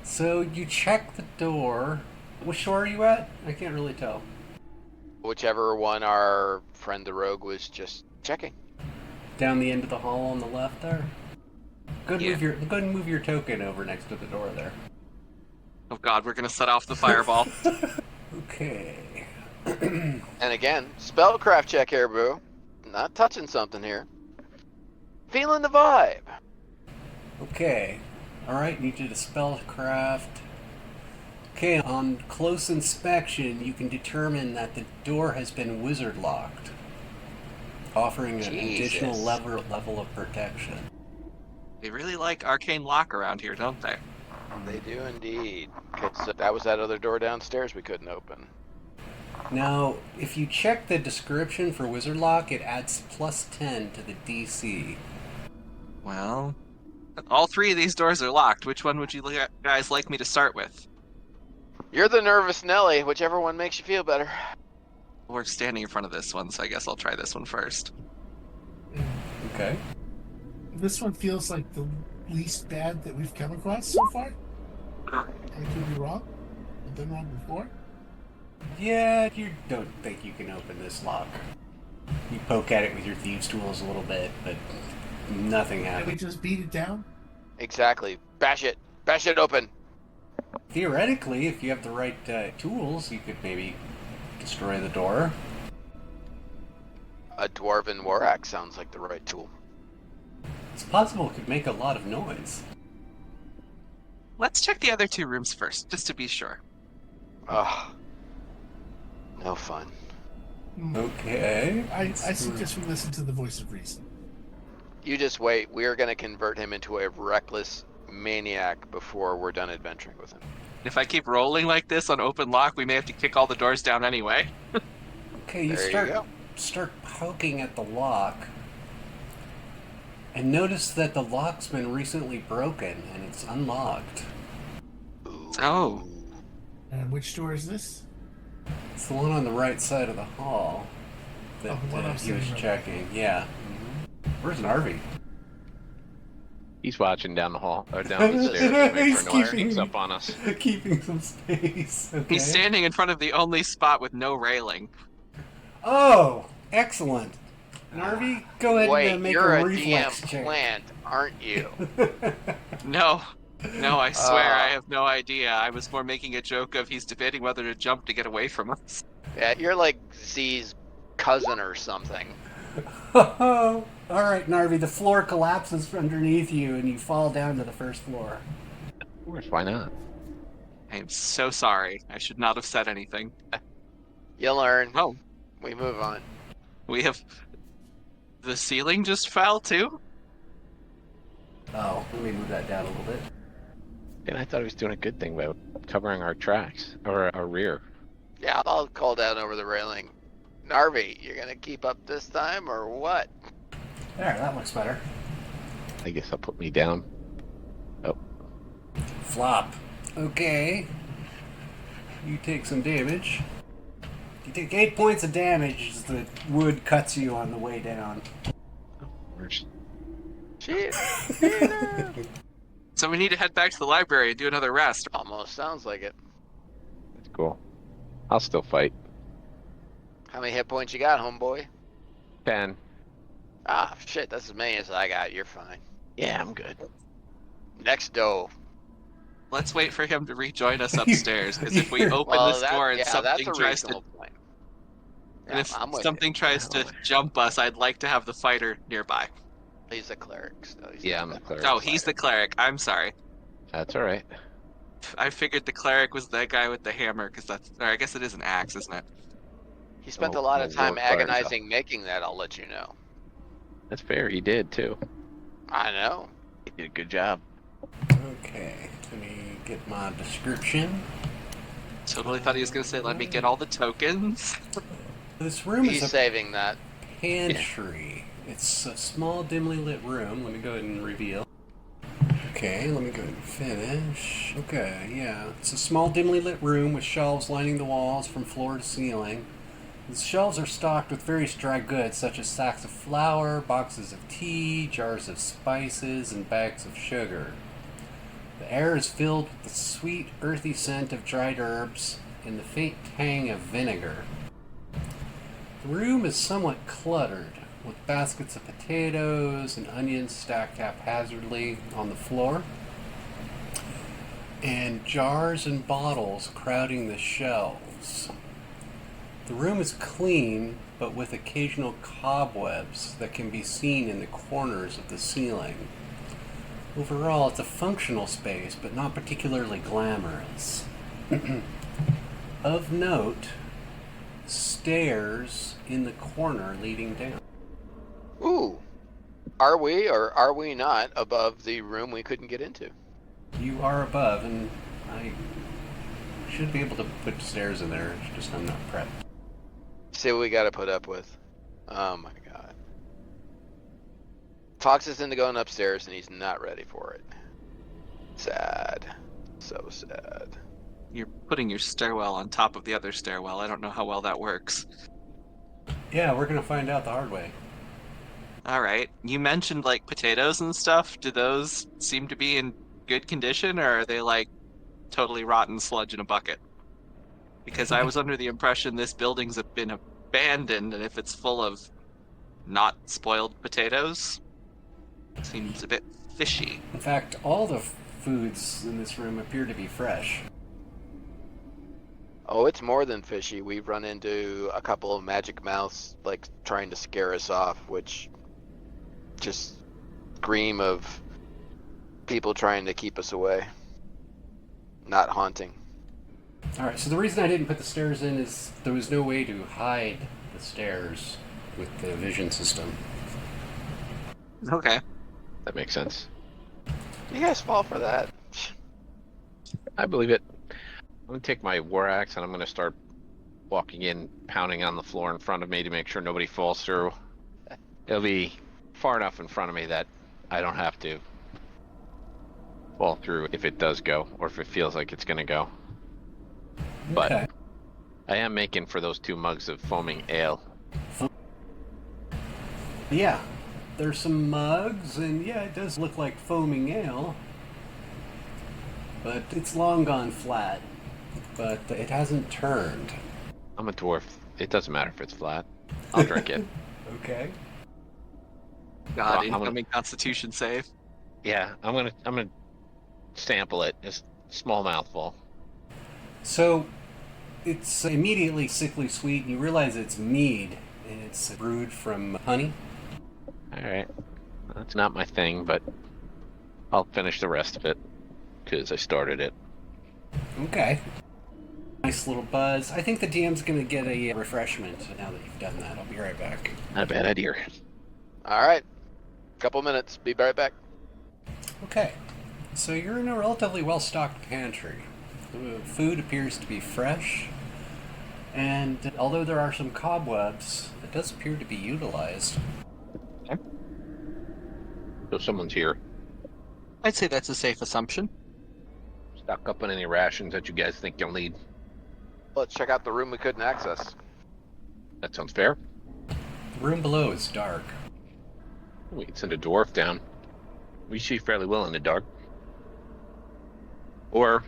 So you check the door. Which door are you at? I can't really tell. Whichever one our friend the rogue was just checking. Down the end of the hall on the left there? Go Yeah. and move your token over next to the door there. Oh god, we're gonna set off the fireball. Okay. And again, spellcraft check here, boo. Not touching something here. Feeling the vibe. Okay. Alright, need you to spellcraft. Okay, on close inspection, you can determine that the door has been wizard locked, offering an additional Jesus. level of protection. They really like arcane lock around here, don't they? They do indeed. 'Cause that was that other door downstairs we couldn't open. Now, if you check the description for wizard lock, it adds +10 to the DC. Well, all three of these doors are locked. Which one would you guys like me to start with? You're the nervous Nelly, whichever one makes you feel better. We're standing in front of this one, so I guess I'll try this one first. Okay. This one feels like the least bad that we've come across so far. I could be wrong. I've been wrong before. Yeah, you don't think you can open this lock. You poke at it with your thieves' tools a little bit, but nothing Can we happens. just beat it down? Exactly. Bash it. Bash it open. Theoretically, if you have the right tools, you could maybe destroy the door. A dwarven war axe sounds like the right tool. It's possible it could make a lot of noise. Let's check the other two rooms first, just to be sure. Ugh. No fun. Okay. I suggest we listen to the voice of reason. You just wait. We are going to convert him into a reckless maniac before we're done adventuring with him. If I keep rolling like this on open lock, we may have to kick all the doors down anyway. Okay, you There you go. start poking at the lock, and notice that the lock's been recently broken and it's unlocked. Oh. And which door is this? It's the one on the right side of the hall that Oh, the one I'm he was sitting right checking. Yeah. Where's Narvi? He's watching down the hall or down the stairs. Waiting for Noir. He's up on us. Keeping some space. Okay. He's standing in front of the only spot with no railing. Oh, excellent. Narvi, go ahead Wait, and make you're a a reflex DM check. plant, aren't you? No, I swear, I Oh. have no idea. I was more making a joke of he's debating whether to jump to get away from us. Yeah, you're like Z's cousin or something. All right, Narvi, the floor collapses underneath you and you fall down to the first floor. Of course, why not? I am so sorry. I should not have said anything. You learn. Oh, We move on. we have... The ceiling just fell, too? Oh, let me move that down a little bit. And I thought he was doing a good thing by covering our tracks, or our rear. Yeah, I'll call down over the railing. Narvi, you're gonna keep up this time or what? There, that looks better. I guess I'll put me down. Oh, Flop. Okay. You take some damage. You take 8 points of damage as the wood cuts you on the way down. where's... Shit. So we need to head back to the library and do another rest. Almost sounds like it. That's cool. I'll still fight. How many hit points you got, homeboy? 10. Ah, shit, that's as many as I got. You're fine. Yeah, I'm good. Next doe. Let's wait for him to rejoin us upstairs, because if we open this door and that's something a tries to... reasonable point. And Yeah, if I'm with something tries to jump us, I'd like to have the fighter nearby. you. He's a cleric, so he's Yeah, not I'm the that cleric. Oh, much he's the fighter. cleric. I'm sorry. That's all right. I figured the cleric was that guy with the hammer, because that's... Or I guess it is an axe, isn't it? He spent Oh, a lot I'm of a time war cleric, so- agonizing making that, I'll let you know. That's fair. He did too. I know. He did a good job. Okay, let me get my description. Totally thought he was going to say, let me get all the tokens. This room He's is a saving that. pantry. It's a small, dimly lit room. Let me go ahead and reveal. Okay, let me go ahead and finish. Okay, yeah. It's a small, dimly lit room with shelves lining the walls from floor to ceiling. The shelves are stocked with various dry goods such as sacks of flour, boxes of tea, jars of spices, and bags of sugar. The air is filled with the sweet, earthy scent of dried herbs and the faint tang of vinegar. The room is somewhat cluttered, with baskets of potatoes and onions stacked haphazardly on the floor, and jars and bottles crowding the shelves. The room is clean, but with occasional cobwebs that can be seen in the corners of the ceiling. Overall, it's a functional space, but not particularly glamorous. Of note, stairs in the corner leading down. Ooh. Are we or are we not above the room we couldn't get into? You are above, and I should be able to put stairs in there, it's just I'm not prepped. See what we gotta put up with. Oh my god. Fox is into going upstairs and he's not ready for it. Sad. So sad. You're putting your stairwell on top of the other stairwell. I don't know how well that works. Yeah, we're gonna find out the hard way. All right. You mentioned like potatoes and stuff. Do those seem to be in good condition, or are they like totally rotten sludge in a bucket? Because I was under the impression this building's been abandoned, and if it's full of not spoiled potatoes, it seems a bit fishy. In fact, all the foods in this room appear to be fresh. Oh, it's more than fishy. We've run into a couple of magic mouths, like, trying to scare us off, which just scream of people trying to keep us away. Not haunting. Alright, so the reason I didn't put the stairs in is there was no way to hide the stairs with the vision system. Okay. That makes sense. You guys fall for that. I believe it. I'm gonna take my war axe and I'm gonna start walking in, pounding on the floor in front of me to make sure nobody falls through. It'll be far enough in front of me that I don't have to fall through if it does go, or if it feels like it's gonna go. But Okay. I am making for those 2 mugs of foaming ale. Yeah, there's some mugs, and yeah, it does look like foaming ale. But it's long gone flat. But it hasn't turned. I'm a dwarf. It doesn't matter if it's flat. I'll drink it. Okay. God, Well, I'm incoming Constitution save. Yeah, I'm gonna sample it. Just small mouthful. So, it's immediately sickly sweet, and you realize it's mead, and it's brewed from honey. Alright. That's not my thing, but I'll finish the rest of it, because I started it. Okay. Nice little buzz. I think the DM's gonna get a refreshment now that you've done that. I'll be right back. Not a bad idea. All right. Couple minutes. Be right back. Okay. So you're in a relatively well-stocked pantry. The food appears to be fresh, and although there are some cobwebs, it does appear to be utilized. So someone's here. I'd say that's a safe assumption. Stock up on any rations that you guys think you'll need. Let's check out the room we couldn't access. That sounds fair. The room below is dark. We can send a dwarf down. We see fairly well in the dark. Or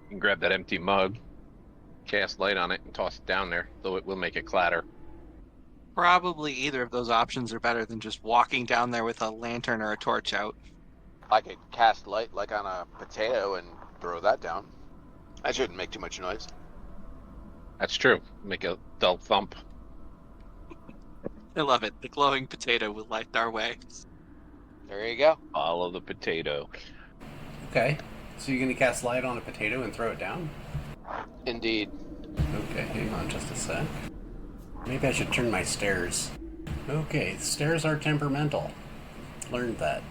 you can grab that empty mug, cast light on it, and toss it down there, though it will make it clatter. Probably either of those options are better than just walking down there with a lantern or a torch out. I could cast light like on a potato and throw that down. That shouldn't make too much noise. That's true. Make a dull thump. I love it. The glowing potato will light our way. There you go. Follow the potato. Okay. So you're gonna cast light on a potato and throw it down? Indeed. Okay, hang on just a sec. Maybe I should turn my stairs. Okay, stairs are temperamental. Learned that.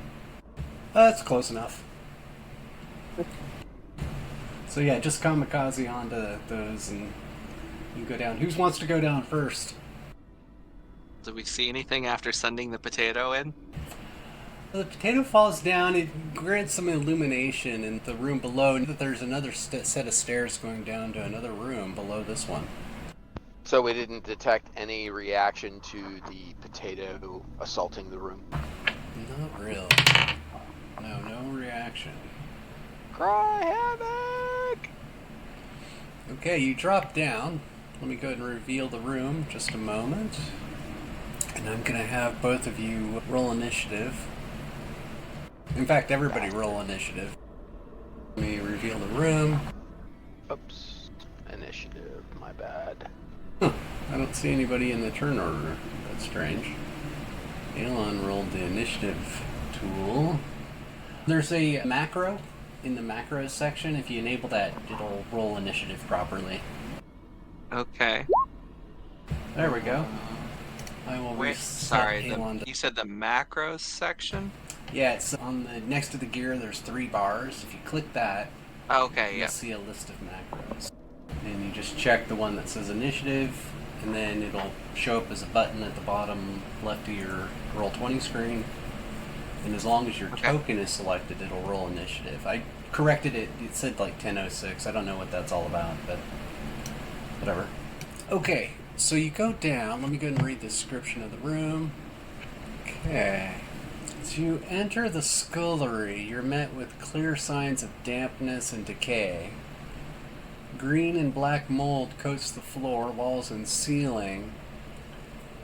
That's close enough. So yeah, just kamikaze onto those and you go down. Who wants to go down first? Do we see anything after sending the potato in? The potato falls down, it grants some illumination in the room below, and there's another set of stairs going down to another room below this one. So we didn't detect any reaction to the potato assaulting the room. Not really. No reaction. Cry havoc! Okay, you drop down. Let me go ahead and reveal the room just a moment. And I'm gonna have both of you roll initiative. In fact, everybody roll initiative. Let me reveal the room. Oops. Initiative, my bad. Huh, I don't see anybody in the turn order. That's strange. Elon rolled the initiative tool. There's a macro in the macros section. If you enable that, it'll roll initiative properly. Okay. There we go. I will Wait, reset sorry, Elon to... you said the macros section? Yeah, it's on the next to the gear. There's 3 bars. If you click that, Okay, you'll yeah. see a list of macros. And you just check the one that says initiative, and then it'll show up as a button at the bottom left of your Roll20 screen. And as long as your token is selected, it'll roll initiative. I corrected it. It said like 10:06. I don't know what that's all about, but whatever. Okay, so you go down. Let me go ahead and read the description of the room. Okay. As you enter the scullery, you're met with clear signs of dampness and decay. Green and black mold coats the floor, walls, and ceiling,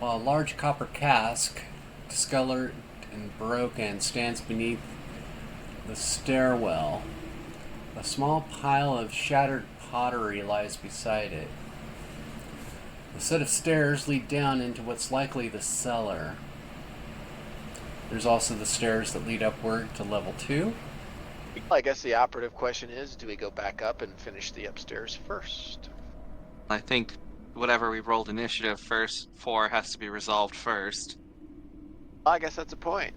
while a large copper cask, discolored and broken, stands beneath the stairwell. A small pile of shattered pottery lies beside it. A set of stairs lead down into what's likely the cellar. There's also the stairs that lead upward to level 2. I guess the operative question is, do we go back up and finish the upstairs first? I think whatever we rolled initiative first for has to be resolved first. I guess that's a point.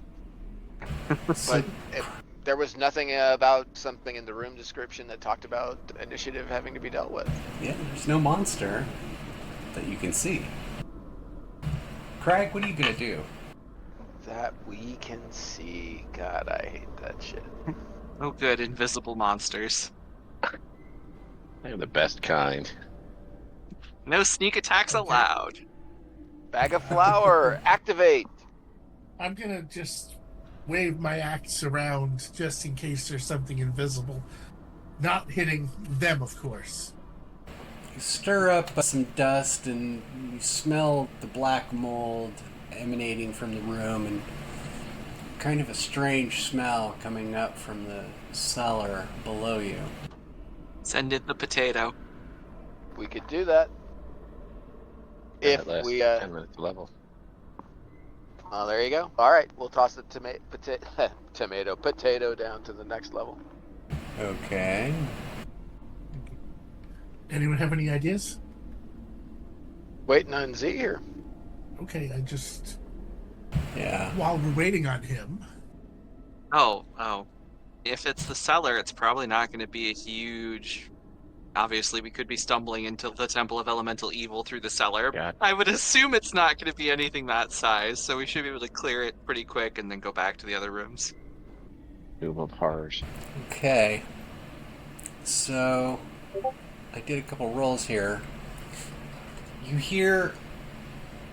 So, But if there was nothing about something in the room description that talked about initiative having to be dealt with. yeah, there's no monster that you can see. Craig, what are you gonna do? That we can see. God, I hate that shit. Oh good, invisible monsters. They're the best kind. No sneak attacks allowed. Bag of flour, activate! I'm gonna just wave my axe around just in case there's something invisible. Not hitting them, of course. You stir up some dust and you smell the black mold emanating from the room and kind of a strange smell coming up from the cellar below you. Send in the potato. We could do that. If That lasts we, 10 minutes level. oh, there you go. All right, we'll toss the potato down to the next level. Okay. Anyone have any ideas? Waiting on Z here. Okay, I just... Yeah. While we're waiting on him... Oh. If it's the cellar, it's probably not going to be a huge... Obviously, we could be stumbling into the Temple of Elemental Evil through the cellar. Yeah. I would assume it's not going to be anything that size, so we should be able to clear it pretty quick and then go back to the other rooms. Doom of Horrors. Okay. So, I did a couple rolls here. You hear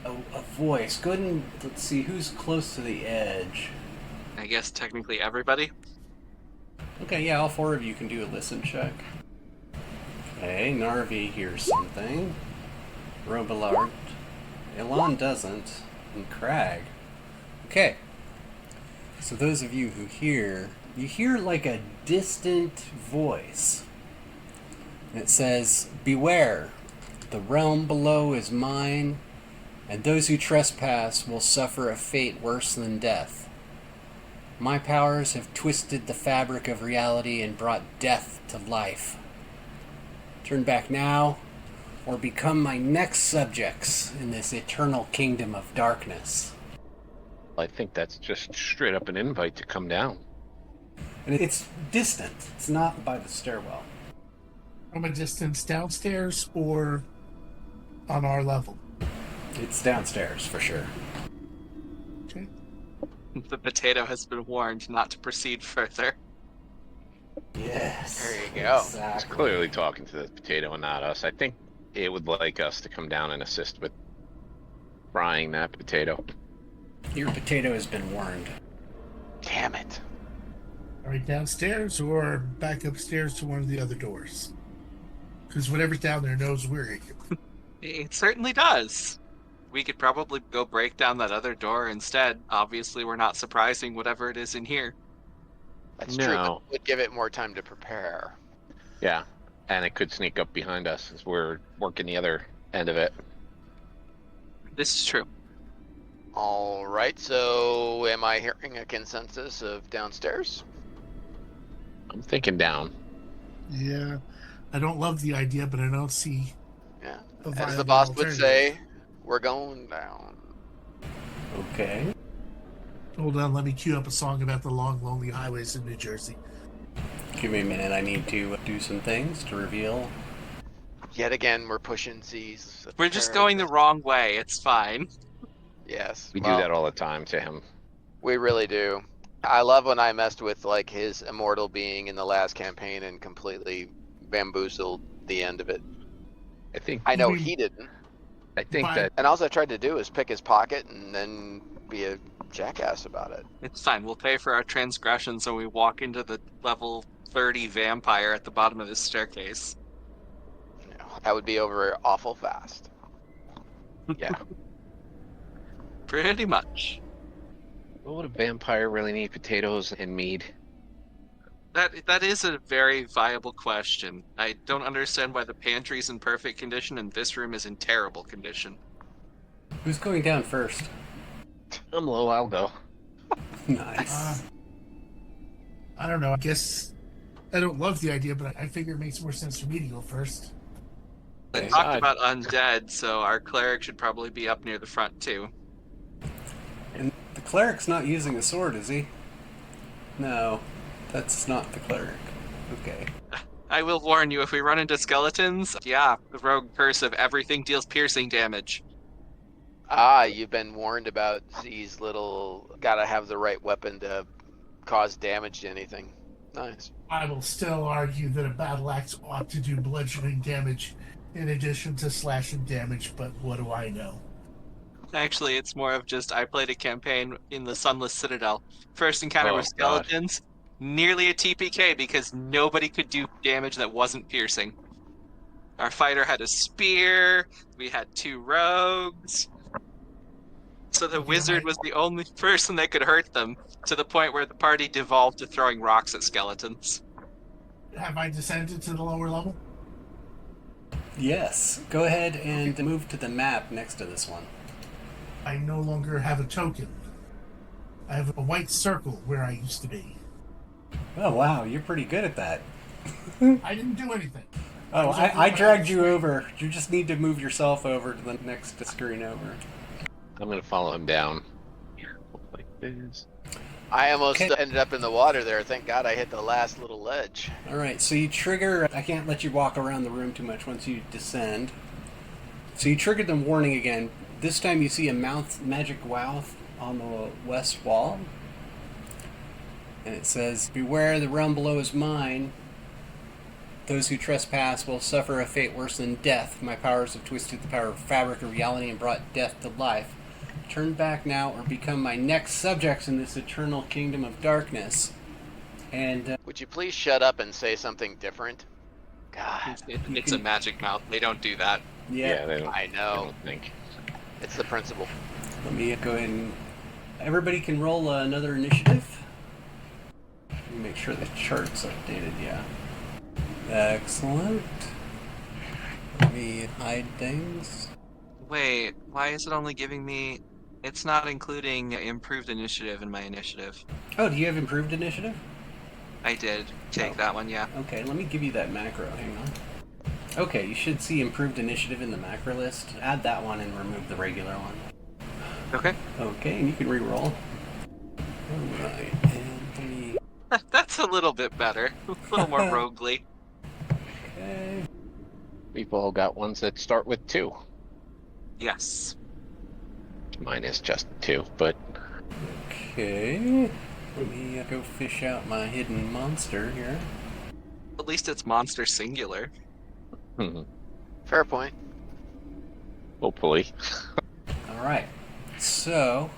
a voice. Go ahead and let's see who's close to the edge. I guess technically everybody. Okay, yeah, all four of you can do a listen check. Okay, Narvi hears something. Robillard. Elon doesn't. And Crag. Okay. So those of you who hear, you hear like a distant voice. And it says, "Beware, the realm below is mine, and those who trespass will suffer a fate worse than death. My powers have twisted the fabric of reality and brought death to life. Turn back now, or become my next subjects in this eternal kingdom of darkness." I think that's just straight up an invite to come down. And it's distant. It's not by the stairwell. From a distance downstairs or on our level? It's downstairs, for sure. Okay. The potato has been warned not to proceed further. Yes. There you go. It's Exactly. clearly talking to the potato and not us. I think it would like us to come down and assist with frying that potato. Your potato has been warned. Damn it. All right, downstairs or back upstairs to one of the other doors? Because whatever's down there knows we're here. It certainly does. We could probably go break down that other door instead. Obviously, we're not surprising whatever it is in here. That's true, but No. it would give it more time to prepare. Yeah, and it could sneak up behind us as we're working the other end of it. This is true. All right, so am I hearing a consensus of downstairs? I'm thinking down. Yeah. I don't love the idea, but I don't see Yeah. a As viable the boss would alternative. say, we're going down. Okay. Hold on, let me cue up a song about the long, lonely highways in New Jersey. Give me a minute. I need to do some things to reveal. Yet again, we're pushing Z's. We're just going the wrong way. It's fine. Yes. We well, do that all the time to him. We really do. I love when I messed with like his immortal being in the last campaign and completely bamboozled the end of it. I think I know mean- he didn't. I think But- that And all I tried to do was pick his pocket and then be a jackass about it. It's fine. We'll pay for our transgressions when we walk into the level 30 vampire at the bottom of this staircase. You know, that would be over awful fast. yeah. Pretty much. What would a vampire really need? Potatoes and mead. That is a very viable question. I don't understand why the pantry's in perfect condition and this room is in terrible condition. Who's going down first? I'm low. I'll go. Nice. I don't know. I guess I don't love the idea, but I figure it makes more sense for me to go first. I Okay. talked about undead, so our cleric should probably be up near the front too. And the cleric's not using a sword, is he? No, that's not the cleric. Okay. I will warn you, if we run into skeletons, yeah, the rogue curse of everything deals piercing damage. Ah, you've been warned about Z's little gotta have the right weapon to cause damage to anything. Nice. I will still argue that a battle axe ought to do bludgeoning damage in addition to slashing damage, but what do I know? Actually, it's more of just I played a campaign in the Sunless Citadel. First encounter Oh, with skeletons, nearly a TPK because nobody could do damage that wasn't piercing. Our fighter had a spear, we had 2 rogues. So the Okay, wizard right. was the only person that could hurt them, to the point where the party devolved to throwing rocks at skeletons. Have I descended to the lower level? Yes. Go ahead and move to the map next to this one. I no longer have a token. I have a white circle where I used to be. Oh, wow. You're pretty good at that. I didn't do anything. Oh, was over I by dragged the you screen. over. You just need to move yourself over to the next screen over. I'm gonna follow him down. Like this. I almost Okay. ended up in the water there. Thank God I hit the last little ledge. All right, so you trigger. I can't let you walk around the room too much once you descend. So you triggered the warning again. This time you see a magic mouth on the west wall. And it says, "Beware, the realm below is mine. Those who trespass will suffer a fate worse than death. My powers have twisted the power of fabric of reality and brought death to life. Turn back now or become my next subjects in this eternal kingdom of darkness." And Would you please shut up and say something different? God, It's a magic mouth. They don't do that. Yeah, they don't. I know. They don't think. It's the principle. Let me go ahead and... Everybody can roll another initiative. Let me make sure the chart's updated, yeah. Excellent. Let me hide things. Wait, why is it only giving me... It's not including improved initiative in my initiative. Oh, do you have improved initiative? I did take Oh. that one, yeah. Okay, let me give you that macro. Hang on. Okay, you should see improved initiative in the macro list. Add that one and remove the regular one. Okay. Okay, and you can re-roll. Alright, and let me... That's a little bit better. A little more roguely. Okay. We've all got ones that start with 2. Yes. Mine is just 2, but Okay. Let me go fish out my hidden monster here. At least it's monster singular. Fair point. hopefully. Alright. So,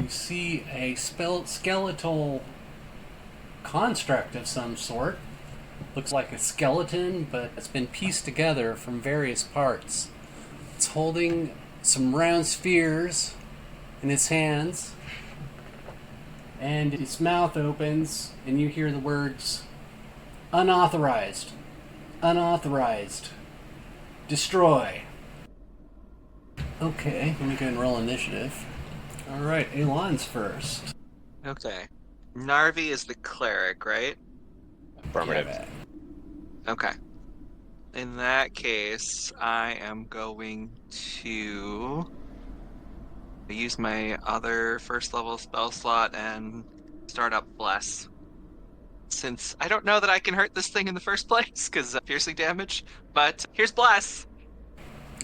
you see a skeletal construct of some sort. Looks like a skeleton, but it's been pieced together from various parts. It's holding some round spheres in its hands, and its mouth opens, and you hear the words, "Unauthorized, unauthorized, destroy." Okay, let me go and roll initiative. Alright, Elon's first. Okay. Narvi is the cleric, right? Affirmative. Yeah, Okay. In that case, I am going to use my other first level spell slot and start up Bless. Since I don't know that I can hurt this thing in the first place, because piercing damage, but here's Bless!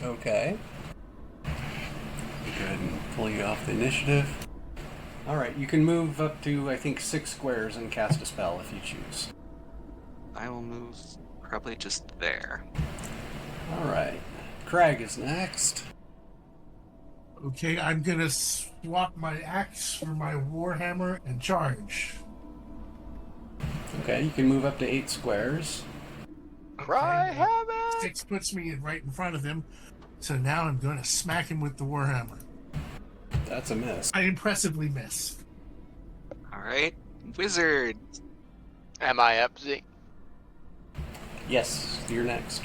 okay. Go ahead and pull you off the initiative. Alright, you can move up to, I think, 6 squares and cast a spell if you choose. I will move probably just there. Alright. Craig is next. Okay, I'm gonna swap my axe for my warhammer and charge. Okay, you can move up to 8 squares. Cry Okay, heaven! 6 puts me right in front of him, so now I'm gonna smack him with the warhammer. That's a miss. I impressively miss. Alright. Wizard! Am I up, Z? Yes, you're next.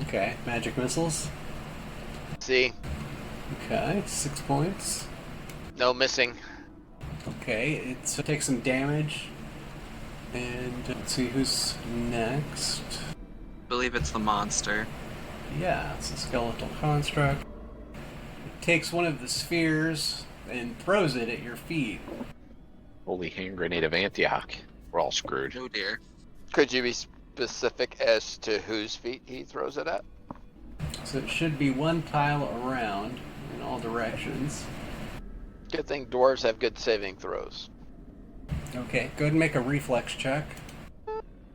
Okay, magic missiles. See? Okay, 6 points. No missing. Okay, it takes some damage. And let's see who's next. I believe it's the monster. Yeah, it's a skeletal construct. It takes one of the spheres and throws it at your feet. Holy hand grenade of Antioch. We're all screwed. Oh dear. Could you be specific as to whose feet he throws it at? So it should be one tile around in all directions. Good thing dwarves have good saving throws. Okay, go ahead and make a reflex check.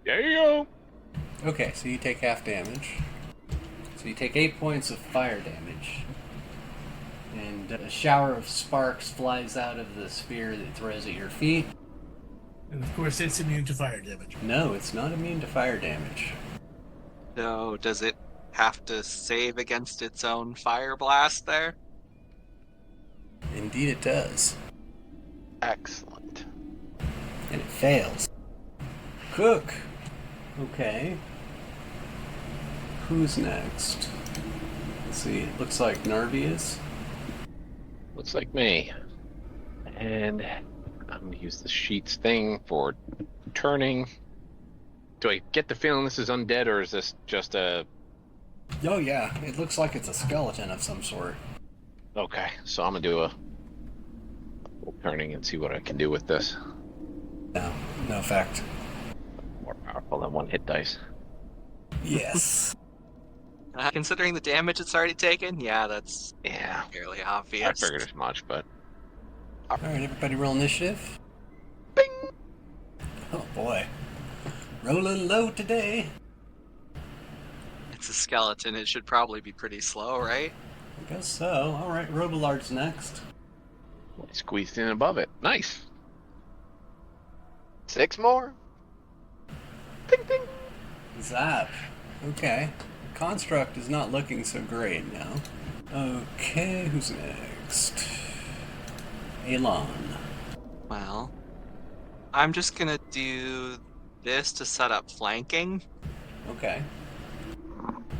There you go. Okay, so you take half damage. So you take 8 points of fire damage. And a shower of sparks flies out of the sphere that throws at your feet. And of course, it's immune to fire damage. No, it's not immune to fire damage. So, does it have to save against its own fire blast there? Indeed it does. Excellent. And it fails. Cook! Okay. Who's next? Let's see, it looks like Narvi is. Looks like me. And I'm gonna use the sheets thing for turning. Do I get the feeling this is undead, or is this just a... Oh yeah, it looks like it's a skeleton of some sort. Okay, so I'm gonna do a turning and see what I can do with this. No, no effect. More powerful than one hit dice. Yes. Considering the damage it's already taken, yeah, that's Yeah, fairly I obvious. figured as much, but... Alright, everybody roll initiative. Bing! Oh boy. Rolling low today. It's a skeleton. It should probably be pretty slow, right? I guess so. Alright, Robilard's next. I squeezed in above it. Nice. 6 more. Ding ding. Zap. Okay. Construct is not looking so great now. Okay, who's next? Elon. Well, I'm just gonna do this to set up flanking. Okay.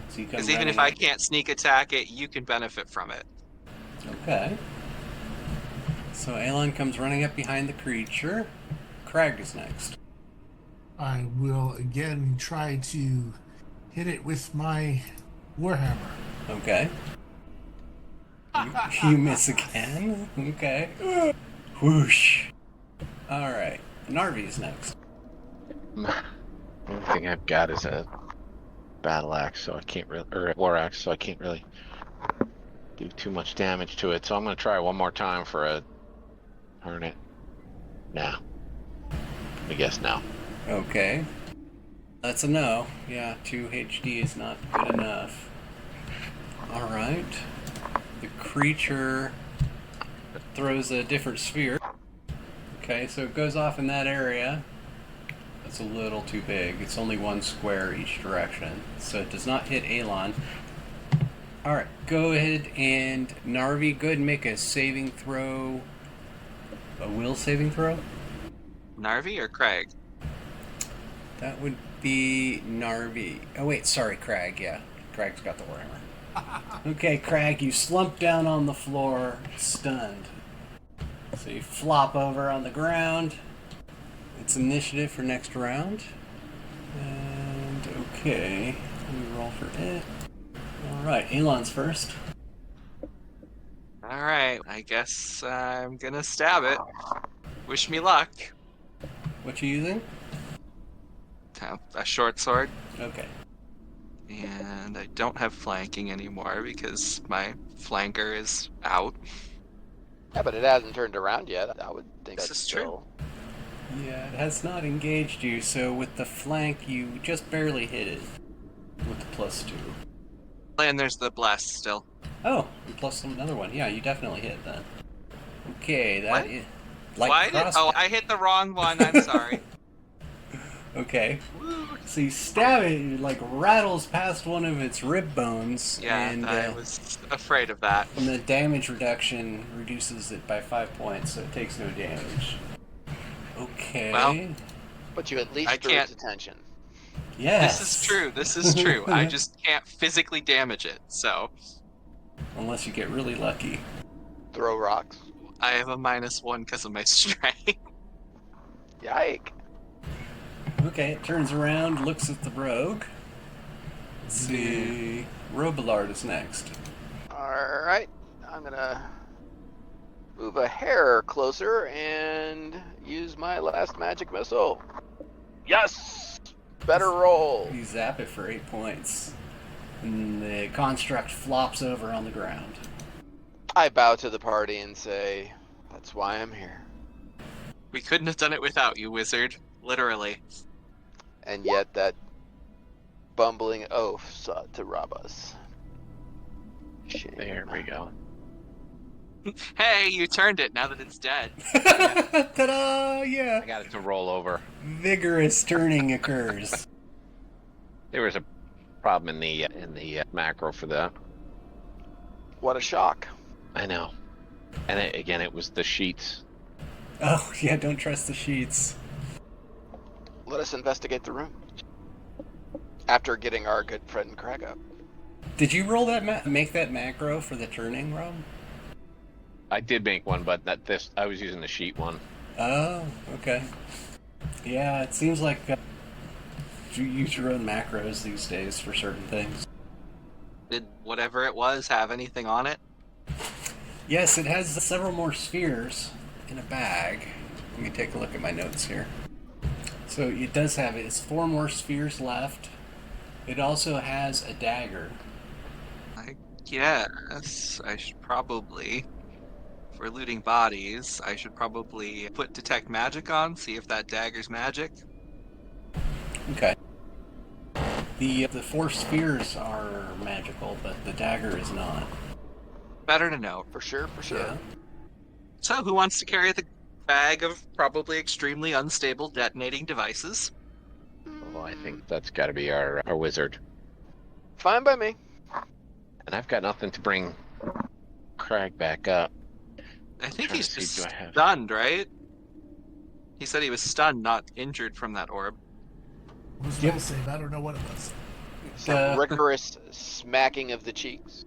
So you come Because even if running I can't sneak attack it, you can benefit from it. Okay. So Elon comes running up behind the creature. Crag is next. I will again try to hit it with my warhammer. Okay. You miss again? Okay. Whoosh. Alright. Narvi's next. The only thing I've got is a battle axe, so I can't really, or a war axe, so I can't really do too much damage to it. So I'm gonna try one more time for a turn it. Nah. I guess no. Okay. That's a no. Yeah, 2 HD is not good enough. Alright. The creature throws a different sphere. Okay, so it goes off in that area. That's a little too big. It's only 1 square each direction. So it does not hit Elon. Alright, go ahead and Narvi, go ahead and make a saving throw. A will saving throw? Narvi or Craig? That would be Narvi. Oh wait, sorry, Crag, yeah. Crag's got the warhammer. Okay, Crag, you slump down on the floor, stunned. So you flop over on the ground. It's initiative for next round. And okay, let me roll for it. Alright, Elon's first. Alright, I guess I'm gonna stab it. Wish me luck. What you using? A short sword. Okay. And I don't have flanking anymore because my flanker is out. Yeah, but it hasn't turned around yet. I would think This that's is true. still... Yeah, it has not engaged you, so with the flank, you just barely hit it. With the +2. And there's the bless still. Oh, and plus another one. Yeah, you definitely hit that. Okay, that What? is... Why did? Oh, I hit the wrong one. I'm sorry. Okay. So you stab it, it like rattles past one of its rib bones, Yeah, and I was afraid of that. the damage reduction reduces it by 5 points, so it takes no damage. Okay. Well, But you at least I drew can't- its attention. yes. This is true. This is true. I just can't physically damage it. So Unless you get really lucky. Throw rocks. I have a -1 because of my strength. Yike. Okay, it turns around, looks at the rogue. Let's see. Robillard is next. Alright. I'm gonna move a hair closer and use my last magic missile. Yes! Better roll. You zap it for 8 points. And the construct flops over on the ground. I bow to the party and say, that's why I'm here. We couldn't have done it without you, wizard. Literally. And yet that bumbling oaf sought to rob us. Shame. There we go. Hey, you turned it now that it's dead. Ta-da! Yeah. I got it to roll over. Vigorous turning occurs. There was a problem in the macro for that. What a shock. I know. And again, it was the sheets. Oh, yeah, don't trust the sheets. Let us investigate the room. After getting our good friend Craig up. Did you roll that make that macro for the turning, Rob? I did make one, but I was using the sheet one. Oh, okay. Yeah, it seems like Do you use your own macros these days for certain things? Did whatever it was have anything on it? Yes, it has several more spheres in a bag. Let me take a look at my notes here. So it does have it. It's 4 more spheres left. It also has a dagger. I guess I should probably, if we're looting bodies, I should probably put detect magic on, see if that dagger's magic. Okay. The 4 spheres are magical, but the dagger is not. Better to know. For sure, for sure. Yeah. So, who wants to carry the bag of probably extremely unstable detonating devices? Oh, I think that's got to be our wizard. Fine by me. And I've got nothing to bring Crag back up. I think Trying he's to see, just do I have- stunned, right? He said he was stunned, not injured from that orb. What was Yep. Roll save? I don't know what it was. Some rigorous smacking of the cheeks.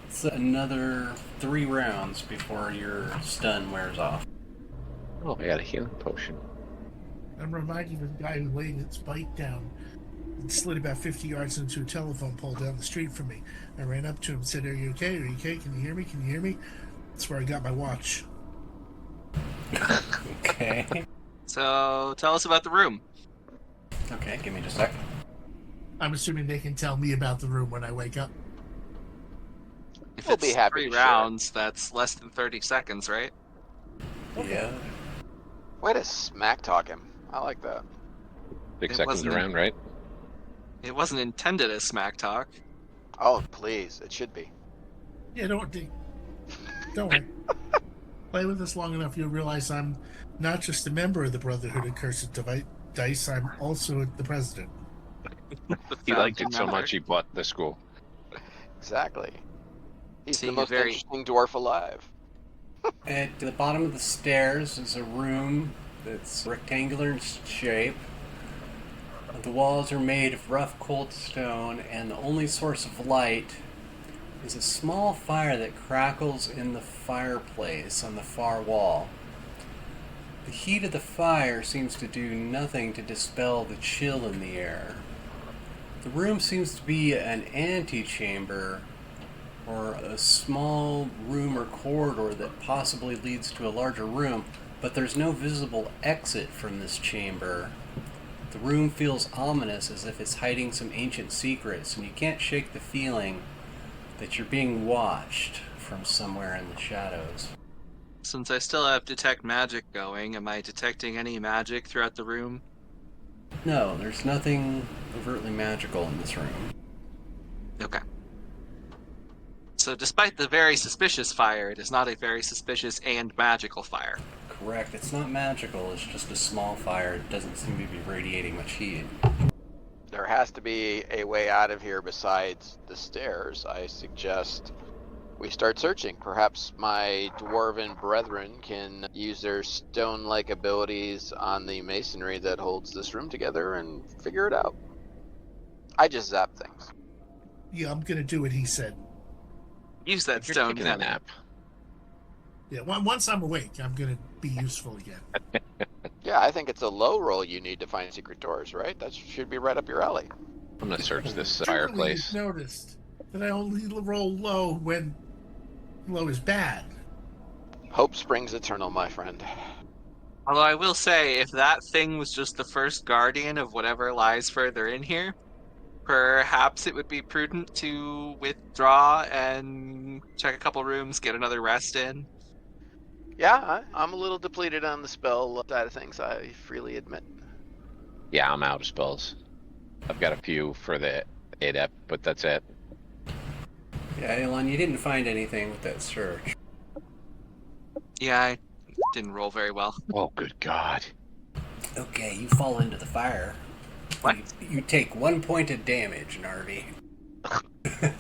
It's another 3 rounds before your stun wears off. Oh, I got a healing potion. I'm reminded of the guy who laid his bike down and slid about 50 yards into a telephone pole down the street from me. I ran up to him and said, "Are you okay? Are you okay? Can you hear me? Can you hear me?" That's where I got my watch. Okay. So, tell us about the room. Okay, give me just a sec. I'm assuming they can tell me about the room when I wake up. If We'll it's be happy 3 to share. rounds, that's less than 30 seconds, right? Yeah. Way to smack talk him. I like that. 6 It seconds wasn't around, right? It wasn't intended as smack talk. Oh, please. It should be. Yeah, don't worry. Play with us long enough, you'll realize I'm not just a member of the Brotherhood of Cursed Dice, I'm also the president. He liked it Founding so member. much he bought the school. Exactly. He's See, the most very- interesting dwarf alive. At the bottom of the stairs is a room that's rectangular in shape. The walls are made of rough cold stone, and the only source of light is a small fire that crackles in the fireplace on the far wall. The heat of the fire seems to do nothing to dispel the chill in the air. The room seems to be an antechamber, or a small room or corridor that possibly leads to a larger room, but there's no visible exit from this chamber. The room feels ominous, as if it's hiding some ancient secrets, and you can't shake the feeling that you're being watched from somewhere in the shadows. Since I still have detect magic going, am I detecting any magic throughout the room? No, there's nothing overtly magical in this room. Okay. So despite the very suspicious fire, it is not a very suspicious and magical fire. Correct, it's not magical, it's just a small fire. It doesn't seem to be radiating much heat. There has to be a way out of here besides the stairs. I suggest we start searching. Perhaps my dwarven brethren can use their stone-like abilities on the masonry that holds this room together and figure it out. I just zap things. Yeah, I'm gonna do what he said. Use that If you're stone taking a cannon. nap. Yeah, once I'm awake, I'm gonna be useful again. Yeah, I think it's a low roll you need to find secret doors, right? That should be right up your alley. I'm gonna search this Surely fireplace. you've noticed that I only roll low when low is bad. Hope springs eternal, my friend. Although I will say, if that thing was just the first guardian of whatever lies further in here, perhaps it would be prudent to withdraw and check a couple rooms, get another rest in. Yeah, I'm a little depleted on the spell side of things, I freely admit. Yeah, I'm out of spells. I've got a few for the adept, but that's it. Yeah, Elon, you didn't find anything with that search. Yeah, I didn't roll very well. Oh, good God. Okay, you fall into the fire. What? You take 1 point of damage, Narvi.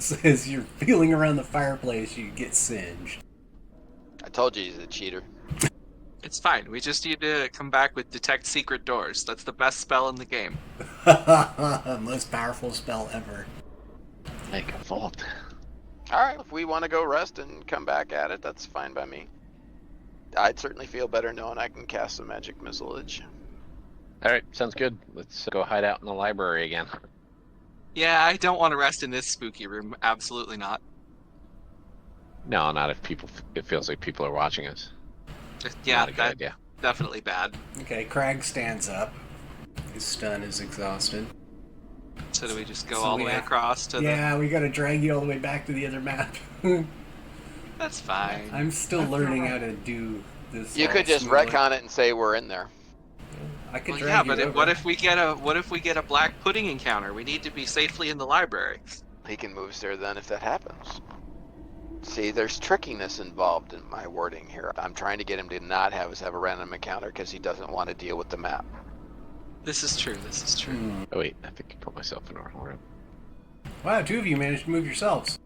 So as you're feeling around the fireplace, you get singed. I told you he's a cheater. It's fine. We just need to come back with detect secret doors. That's the best spell in the game. Most powerful spell ever. Make a vault. Alright, if we want to go rest and come back at it, that's fine by me. I'd certainly feel better knowing I can cast some magic missilage. All right, sounds good. Let's go hide out in the library again. Yeah, I don't want to rest in this spooky room. Absolutely not. No, not if people. It feels like people are watching us. Yeah, Not a good that's idea. definitely bad. Okay, Crag stands up. His stun is exhausted. So do we just go So all the we way have- across to Yeah, we gotta drag you all the way back to the other map. That's fine. I'm still That's learning alright. how to do this. You all could just smoothly. retcon it and say we're in there. I could Well, drag yeah, you but over. what if we get a black pudding encounter? We need to be safely in the library. He can move us there then if that happens. See, there's trickiness involved in my wording here. I'm trying to get him to not have us have a random encounter because he doesn't want to deal with the map. This is true. This is true. Hmm. Oh wait, I think I put myself in a wrong room. Wow, two of you managed to move yourselves.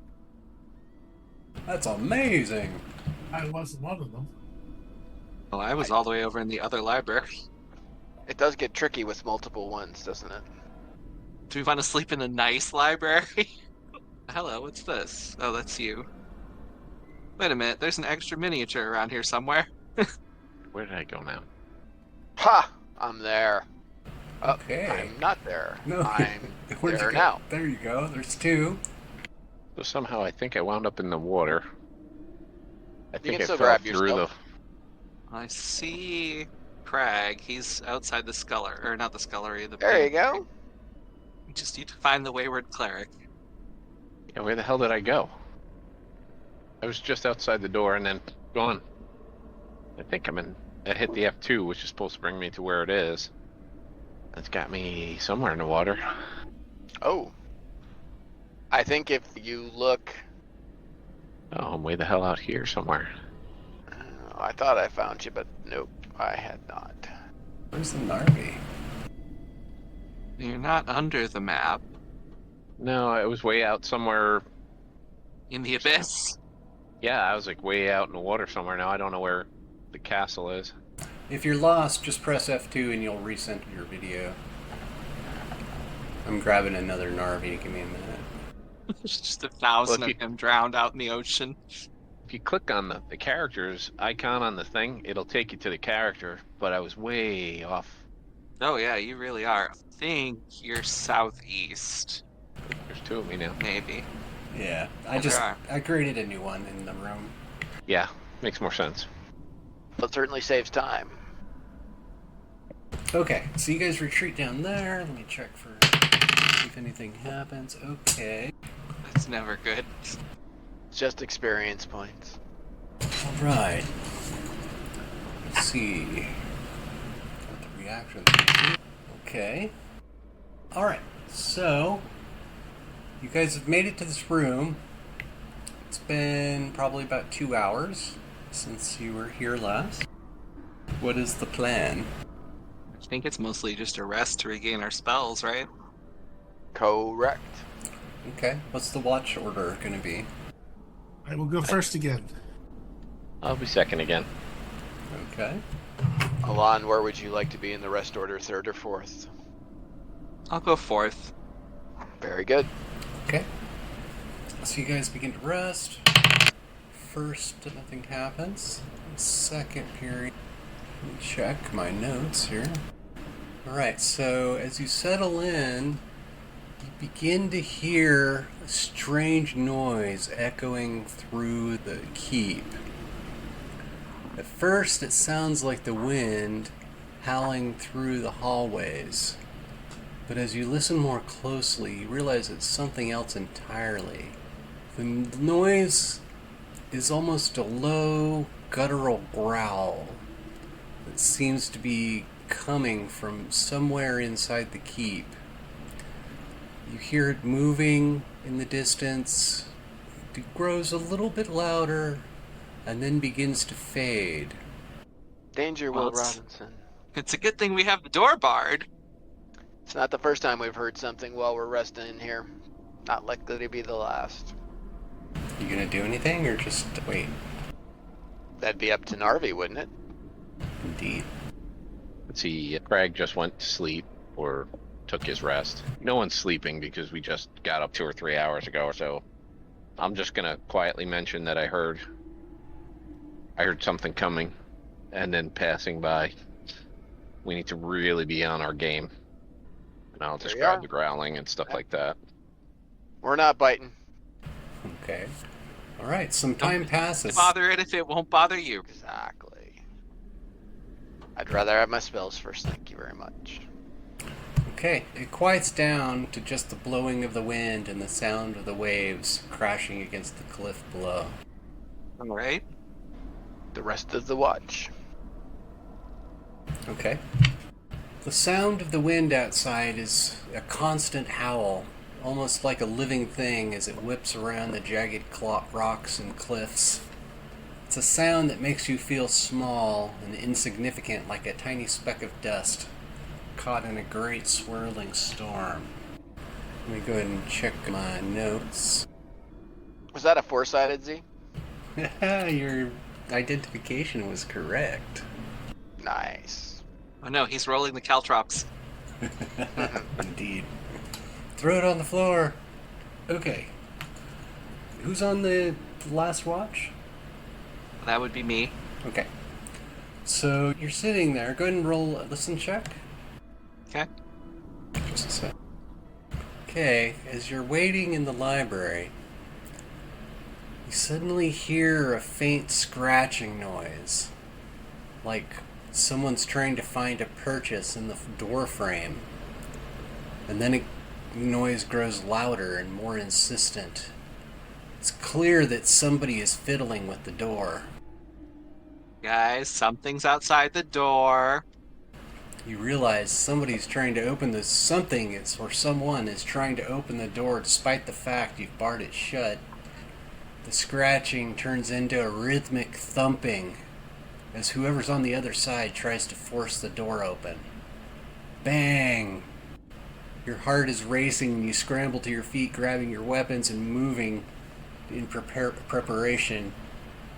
That's amazing. I wasn't one of them. Oh, I was all the way over in the other library. It does get tricky with multiple ones, doesn't it? Do we want to sleep in a nice library? Hello, what's this? Oh, that's you. Wait a minute, there's an extra miniature around here somewhere. Where did I go now? Ha! I'm there. Oh, Okay. I'm not there. No. I'm Where'd you there go? now. There you go. There's two. So somehow I think I wound up in the water. I think can I still fell grab your through the. stuff. I see Crag. He's outside the scullery, or not the scullery. There you go. We just need to find the wayward cleric. Yeah, where the hell did I go? I was just outside the door and then gone. I think I'm in. I hit the F2, which is supposed to bring me to where it is. It's got me somewhere in the water. Oh. I think if you look... Oh, I'm way the hell out here somewhere. I thought I found you, but nope, I had not. Where's the Narvi? You're not under the map. No, I was way out somewhere. In the abyss. Yeah, I was like way out in the water somewhere. Now I don't know where the castle is. If you're lost, just press F2 and you'll recenter your video. I'm grabbing another Narvi. Give me a minute. There's just 1,000 Well, of him drowned out in the ocean. If you click on the character's icon on the thing, it'll take you to the character, but I was way off. Oh yeah, you really are. I think you're southeast. There's two of me now. Maybe. Yeah, There I created a new one in the room. Yeah, makes more sense. But certainly saves time. Okay, so you guys retreat down there. Let me check for if anything happens. Okay. That's never good. It's just experience points. All right. Let's see. Got the reaction. Okay. All right. So you guys have made it to this room. It's been probably about 2 hours since you were here last. What is the plan? I think it's mostly just a rest to regain our spells, right? Correct. Okay. What's the watch order going to be? I will go first again. I'll be second again. Okay. Alon, where would you like to be in the rest order, third or fourth? I'll go fourth. Very good. Okay. So you guys begin to rest. First, nothing happens. Second period. Let me check my notes here. Alright, so as you settle in, you begin to hear a strange noise echoing through the keep. At first, it sounds like the wind howling through the hallways. But as you listen more closely, you realize it's something else entirely. The noise is almost a low, guttural growl that seems to be coming from somewhere inside the keep. You hear it moving in the distance. It grows a little bit louder and then begins to fade. Danger, Well, Will it's- Robinson. It's a good thing we have the door barred. It's not the first time we've heard something while we're resting in here. Not likely to be the last. You gonna do anything or just wait? That'd be up to Narvi, wouldn't it? Indeed. Let's see, Craig just went to sleep or took his rest. No one's sleeping because we just got up 2 or 3 hours ago or so. I'm just gonna quietly mention that I heard something coming and then passing by. we need to really be on our game. And I'll There you describe are. the growling and stuff like that. We're not biting. Okay. All right. Some Don't time passes. bother it if it won't bother you. Exactly. I'd rather have my spells first, thank you very much. Okay. It quiets down to just the blowing of the wind and the sound of the waves crashing against the cliff below. All right. The rest of the watch. Okay. The sound of the wind outside is a constant howl, almost like a living thing as it whips around the jagged rocks and cliffs. It's a sound that makes you feel small and insignificant, like a tiny speck of dust caught in a great swirling storm. Let me go ahead and check my notes. Was that a four-sided Z? Your identification was correct. Nice. Oh no, he's rolling the caltrops. Indeed. Throw it on the floor. Okay. Who's on the last watch? That would be me. Okay. So you're sitting there. Go ahead and roll a listen check. Okay. Just a sec. Okay, as you're waiting in the library, you suddenly hear a faint scratching noise. Like someone's trying to find a purchase in the door frame. And then the noise grows louder and more insistent. It's clear that somebody is fiddling with the door. Guys, something's outside the door. You realize somebody's trying to open this. Someone is trying to open the door despite the fact you've barred it shut. The scratching turns into a rhythmic thumping as whoever's on the other side tries to force the door open. Bang! Your heart is racing and you scramble to your feet, grabbing your weapons and moving in preparation.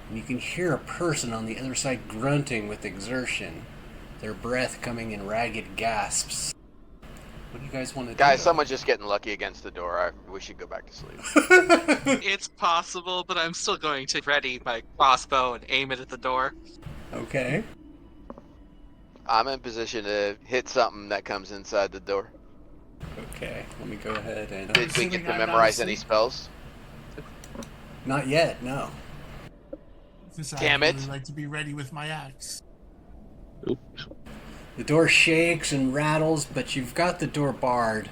And you can hear a person on the other side grunting with exertion, their breath coming in ragged gasps. What do you guys want to do? Guys, someone's just getting lucky against the door. We should go back to sleep. It's possible, but I'm still going to ready my crossbow and aim it at the door. Okay. I'm in position to hit something that comes inside the door. Okay, let me go ahead and... Did we assuming get to I'm not memorize any asleep. spells? Not yet, no. Since Damn I it. really like to be ready with my axe. Oops. The door shakes and rattles, but you've got the door barred,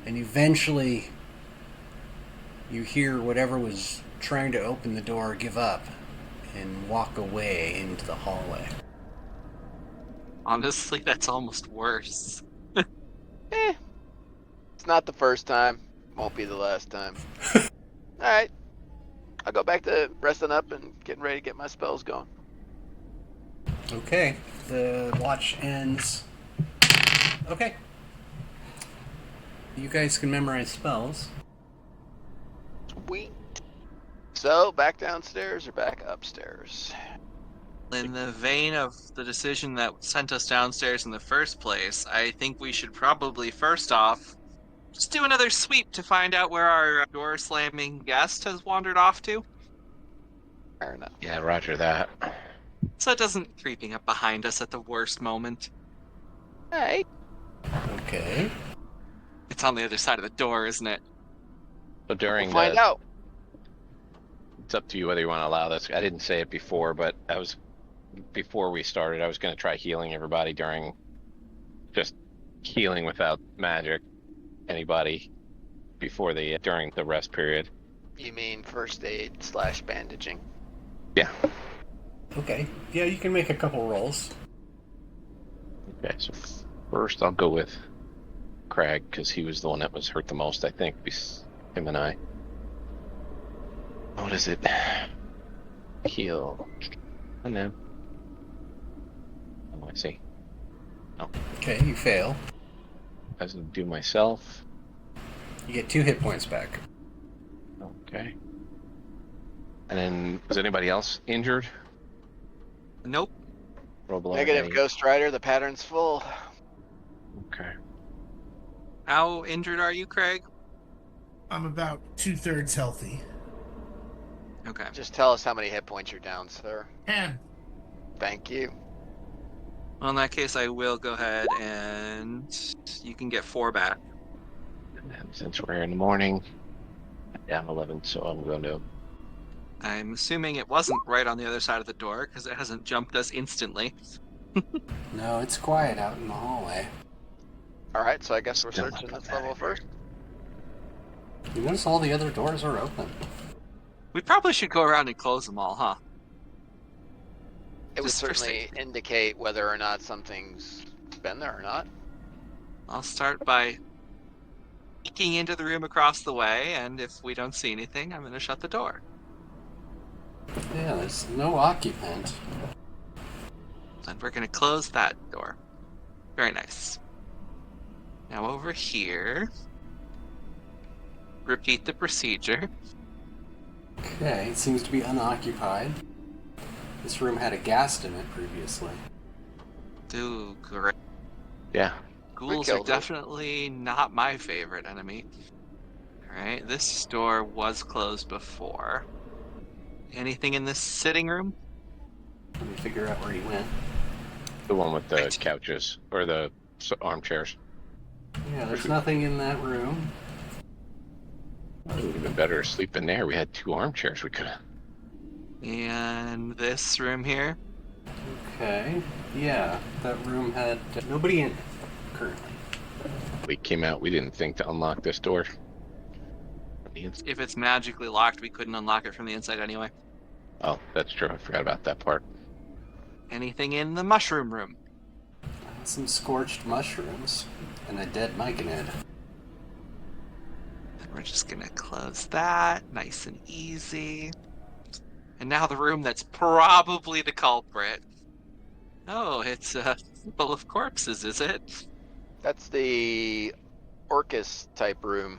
and eventually you hear whatever was trying to open the door give up and walk away into the hallway. Honestly, that's almost worse. It's not the first time. Won't be the last time. Alright. I'll go back to resting up and getting ready to get my spells going. Okay, the watch ends. Okay. You guys can memorize spells. Sweet. So, back downstairs or back upstairs? In the vein of the decision that sent us downstairs in the first place, I think we should probably first off just do another sweep to find out where our door slamming guest has wandered off to, Fair enough. Yeah, roger that. so it doesn't creeping up behind us at the worst moment. Alright. Okay. It's on the other side of the door, isn't it? So during We'll find out. it's up to you whether you want to allow this. I didn't say it before, but before we started, I was going to try healing everybody during just healing without magic. Anybody during the rest period. You mean first aid / bandaging? Yeah. Okay. Yeah, you can make a couple rolls. Okay, so first I'll go with Craig, because he was the one that was hurt the most, I think, him and I. What is it? Heal. I know. Oh, I see. Okay, you fail. I was going to do myself. You get 2 hit points back. Okay. And then, was anybody else injured? Nope. Roll below Negative A. Ghost Rider, the pattern's full. Okay. How injured are you, Craig? I'm about 2/3 healthy. Okay. Just tell us how many hit points you're down, sir. 10. Thank you. Well, in that case, I will go ahead and you can get 4 back. And since we're in the morning, I'm down 11, so I'm going to. I'm assuming it wasn't right on the other side of the door because it hasn't jumped us instantly. No, it's quiet out in the hallway. All right, so I guess we're Still searching not this that level either. first. You notice all the other doors are open. We probably should go around and close them all, huh? It would Just for certainly safety. indicate whether or not something's been there or not. I'll start by peeking into the room across the way, and if we don't see anything, I'm going to shut the door. Yeah, there's no occupant. Then we're going to close that door. Very nice. Now over here, repeat the procedure. Okay, it seems to be unoccupied. This room had a ghast in it previously. Ooh, great. Yeah. Ghouls are killed it. definitely not my favorite enemy. Alright, this door was closed before. Anything in this sitting room? Let me figure out where he went. The one with the Right. couches or the armchairs. Yeah, there's nothing in that room. It would have been better to sleep in there. We had 2 armchairs we could have. And this room here? Okay, yeah, that room had nobody in it currently. We came out, we didn't think to unlock this door. If it's magically locked, we couldn't unlock it from the inside anyway. Oh, that's true. I forgot about that part. Anything in the mushroom room? Some scorched mushrooms and a dead myconid. And we're just gonna close that, nice and easy. And now the room that's probably the culprit. Oh, it's full of corpses, is it? That's the Orcus type room.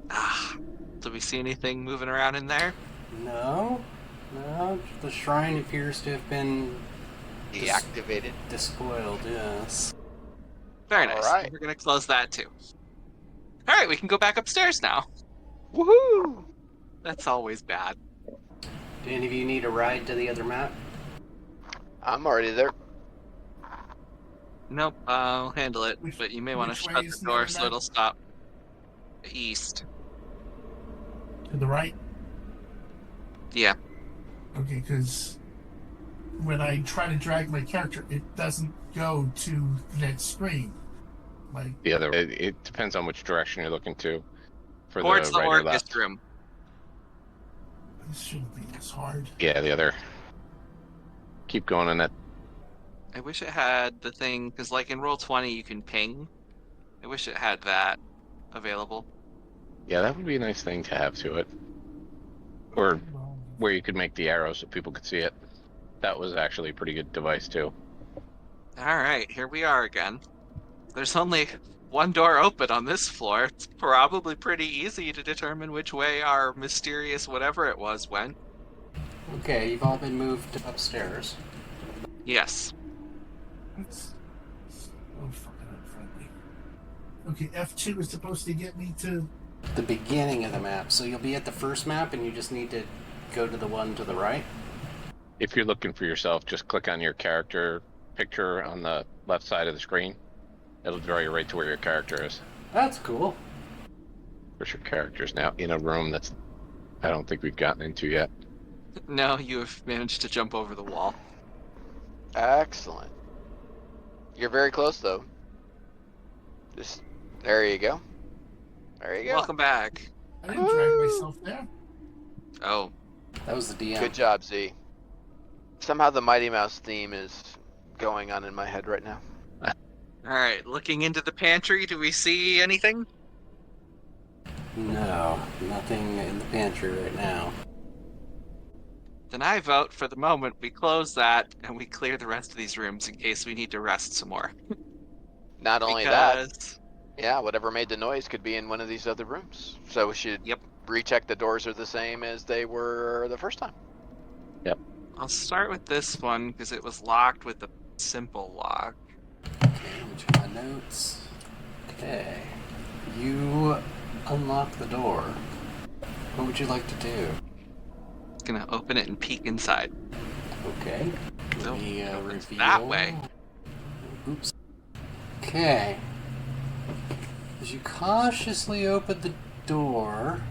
Ah, do we see anything moving around in there? No, the shrine appears to have been Deactivated. despoiled, yes. Very nice. All right. We're gonna close that too. All right, we can go back upstairs now. Woohoo! That's always bad. Do any of you need a ride to the other map? I'm already there. Nope, I'll handle it, Which- but you may want to which way shut is the the door other so map? it'll stop. East. To the right? Yeah. Okay, because when I try to drag my character, it doesn't go to that screen. Like, The other, it depends on which direction you're looking to. For Towards the the right or Orcus left. room. this shouldn't be this hard. Yeah, the other. Keep going in that. I wish it had the thing, because like in Roll20 you can ping. I wish it had that available. Yeah, that would be a nice thing to have to it. Or where you could make the arrows so people could see it. That was actually a pretty good device too. Alright, here we are again. There's only one door open on this floor. It's probably pretty easy to determine which way our mysterious whatever it was went. Okay, you've all been moved upstairs. Yes. That's so fucking unfriendly. Okay, F2 is supposed to get me to. The beginning of the map, so you'll be at the first map and you just need to go to the one to the right. If you're looking for yourself, just click on your character picture on the left side of the screen. It'll draw you right to where your character is. That's cool. There's your characters now in a room that's I don't think we've gotten into yet. No, you have managed to jump over the wall. Excellent. You're very close though. Just there you go. There you go. Welcome back. I didn't drag myself there. Oh, That was the DM. Good job, Z. Somehow the Mighty Mouse theme is going on in my head right now. alright. Looking into the pantry, do we see anything? No, nothing in the pantry right now. Then I vote for the moment we close that and we clear the rest of these rooms in case we need to rest some more. Not only that, Because yeah, whatever made the noise could be in one of these other rooms. So we should Yep. recheck the doors are the same as they were the first time. I'll start with this one because it was locked with a simple lock. Okay, let me check my notes. Okay. You unlock the door. What would you like to do? Gonna open it and peek inside. Okay. So, Let me it opens reveal. that way. Oops. Okay. As you cautiously open the door,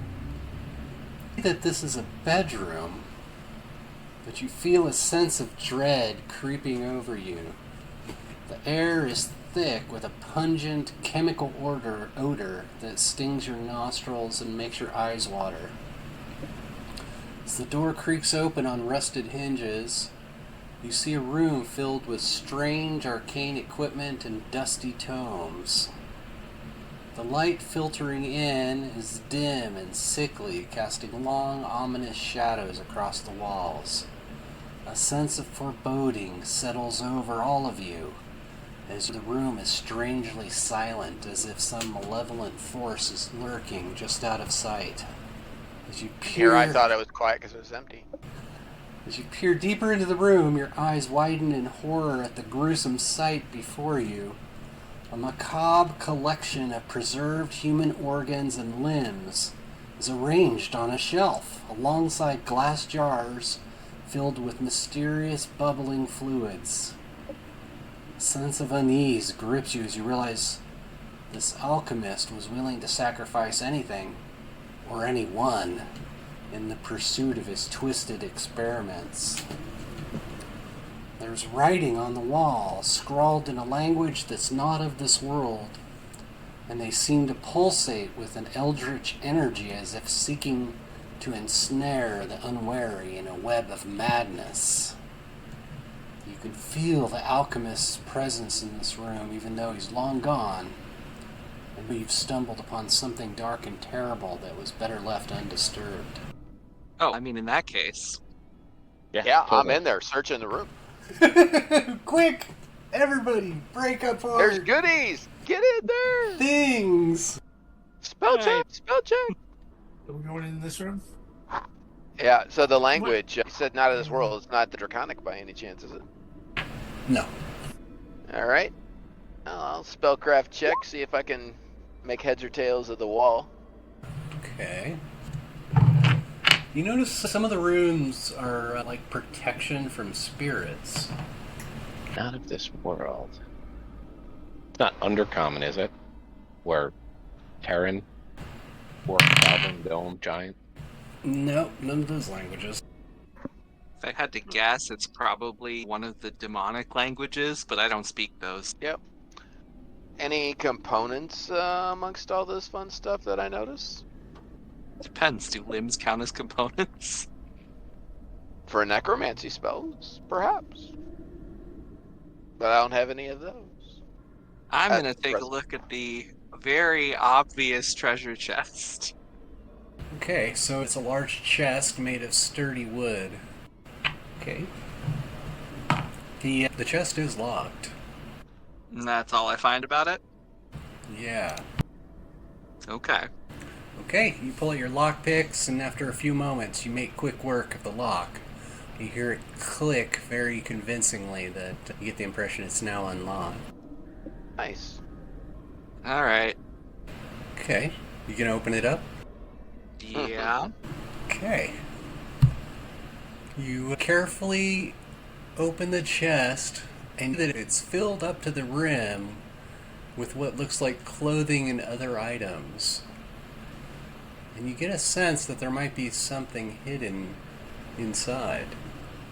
you see that this is a bedroom, but you feel a sense of dread creeping over you. The air is thick with a pungent chemical odor that stings your nostrils and makes your eyes water. As the door creaks open on rusted hinges, you see a room filled with strange arcane equipment and dusty tomes. The light filtering in is dim and sickly, casting long, ominous shadows across the walls. A sense of foreboding settles over all of you, as the room is strangely silent, as if some malevolent force is lurking just out of sight. As you Here I peer, thought it was quiet because it was empty. as you peer deeper into the room, your eyes widen in horror at the gruesome sight before you. A macabre collection of preserved human organs and limbs is arranged on a shelf, alongside glass jars filled with mysterious bubbling fluids. A sense of unease grips you as you realize this alchemist was willing to sacrifice anything, or anyone, in the pursuit of his twisted experiments. There's writing on the wall, scrawled in a language that's not of this world, and they seem to pulsate with an eldritch energy as if seeking to ensnare the unwary in a web of madness. You can feel the alchemist's presence in this room, even though he's long gone, and you've stumbled upon something dark and terrible that was better left undisturbed. Oh, I mean, in that case. Yeah, totally. I'm in there searching the room. Quick! Everybody, break apart! There's goodies! Get in there! Things! Spell Hey. check! Spell check! Are we going in this room? Yeah, so the language, you said not of this world. It's not the Draconic by any chance, is it? No. Alright. I'll spellcraft check, see if I can make heads or tails of the wall. Okay. You notice some of the rooms are like protection from spirits. Not of this world. It's not undercommon, is it? Where Terran or Goblin Dome Giant? No, none of those languages. If I had to guess, it's probably one of the demonic languages, but I don't speak those. Yep. Any components amongst all this fun stuff that I notice? Depends. Do limbs count as components? For necromancy spells, perhaps. But I don't have any of those. I'm At going to take a present. look at the very obvious treasure chest. Okay, so it's a large chest made of sturdy wood. Okay. The chest is locked. And that's all I find about it? Yeah. Okay. Okay, you pull out your lockpicks, and after a few moments, you make quick work of the lock. You hear it click very convincingly that you get the impression it's now unlocked. Nice. All right. Okay, you can open it up? Yeah. Okay. You carefully open the chest, and that it's filled up to the rim with what looks like clothing and other items. And you get a sense that there might be something hidden inside.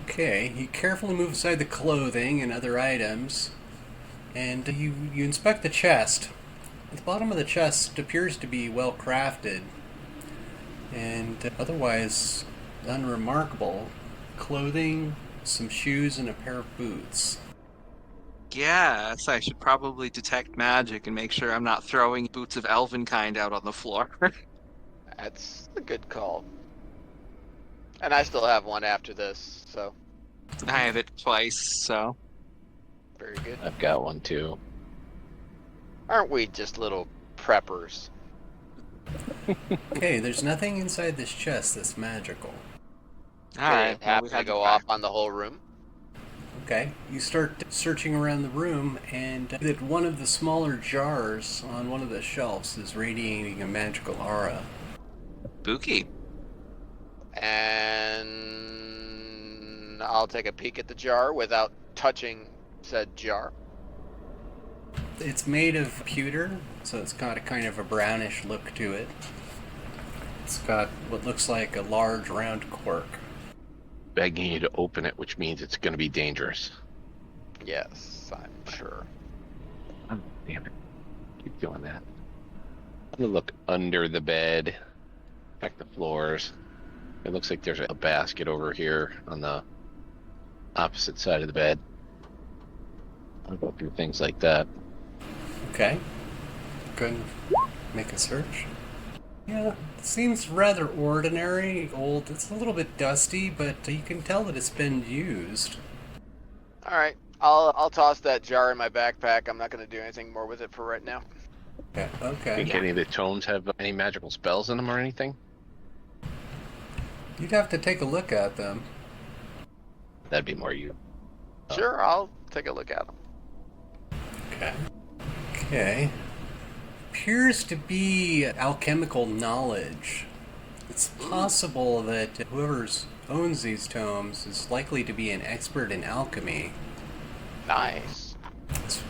Okay, you carefully move aside the clothing and other items, and you inspect the chest. The bottom of the chest appears to be well crafted, and otherwise unremarkable. Clothing, some shoes, and a pair of boots. Yes, I should probably detect magic and make sure I'm not throwing boots of elven kind out on the floor. That's a good call. And I still have one after this, so I have it twice, so. very good. I've got one too. Aren't we just little preppers? Okay, there's nothing inside this chest that's magical. All right. Did it happen to go off on the whole room? Okay, you start searching around the room, and that one of the smaller jars on one of the shelves is radiating a magical aura. Spooky. And I'll take a peek at the jar without touching said jar. It's made of pewter, so it's got a kind of a brownish look to it. It's got what looks like a large round cork. Begging you to open it, which means it's going to be dangerous. Yes, I'm sure. Oh, damn it. Keep doing that. I'm going to look under the bed, check the floors. It looks like there's a basket over here on the opposite side of the bed. I'll go through things like that. Okay. Go ahead and make a search. Yeah, it seems rather ordinary, old. It's a little bit dusty, but you can tell that it's been used. All right, I'll toss that jar in my backpack. I'm not going to do anything more with it for right now. Yeah, okay. Think any of the tomes have any magical spells in them or anything? You'd have to take a look at them. That'd be more you. Sure, I'll take a look at them. Okay. Okay. Appears to be alchemical knowledge. It's possible that whoever owns these tomes is likely to be an expert in alchemy. Nice. It's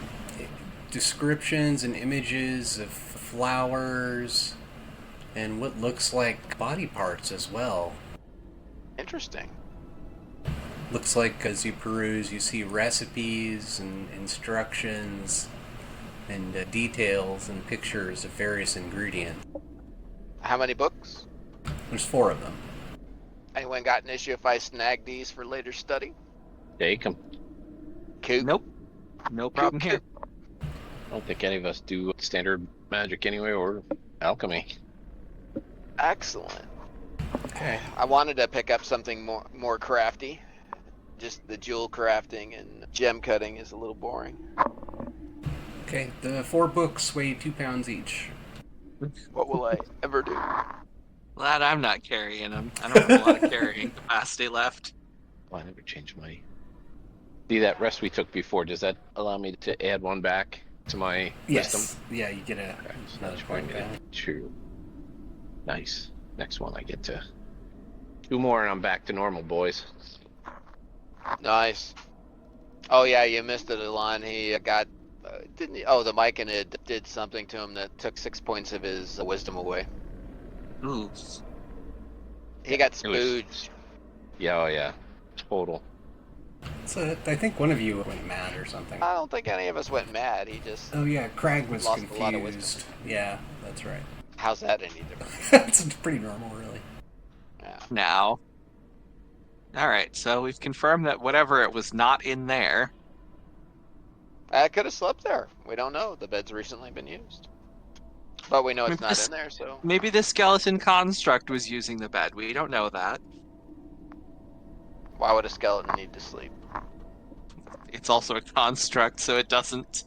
descriptions and images of flowers and what looks like body parts as well. Interesting. Looks like as you peruse, you see recipes and instructions and details and pictures of various ingredients. How many books? There's 4 of them. Anyone got an issue if I snag these for later study? Take them. Cool. Nope. No problem here. I don't think any of us do standard magic anyway, or alchemy. Excellent. Okay. I wanted to pick up something more crafty. Just the jewel crafting and gem cutting is a little boring. Okay, the 4 books weigh 2 pounds each. What will I ever do? Glad I'm not carrying them. I don't have a lot of carrying capacity left. Well, I never changed my... See that rest we took before, does that allow me to add 1 back to my wisdom? Yeah, you get Okay, so another that's point going back. to 2. Nice. Next one I get to 2 more and I'm back to normal, boys. Nice. Oh yeah, you missed it, Elon. He got, didn't he? Oh, the Myconid did something to him that took 6 points of his wisdom away. Ooh. He got It was- spooged. Yeah, oh yeah. Total. So I think one of you went mad or something. I don't think any of us went mad. He just, Oh yeah, Crag was Lost a confused. lot of wisdom. Yeah, that's right. how's that any different? It's pretty normal, really. Yeah. Now. Alright, so we've confirmed that whatever it was not in there. I could have slept there. We don't know. The bed's recently been used. But we know it's Maybe not this- in there, so. Maybe the skeleton construct was using the bed. We don't know that. Why would a skeleton need to sleep? It's also a construct, so it doesn't.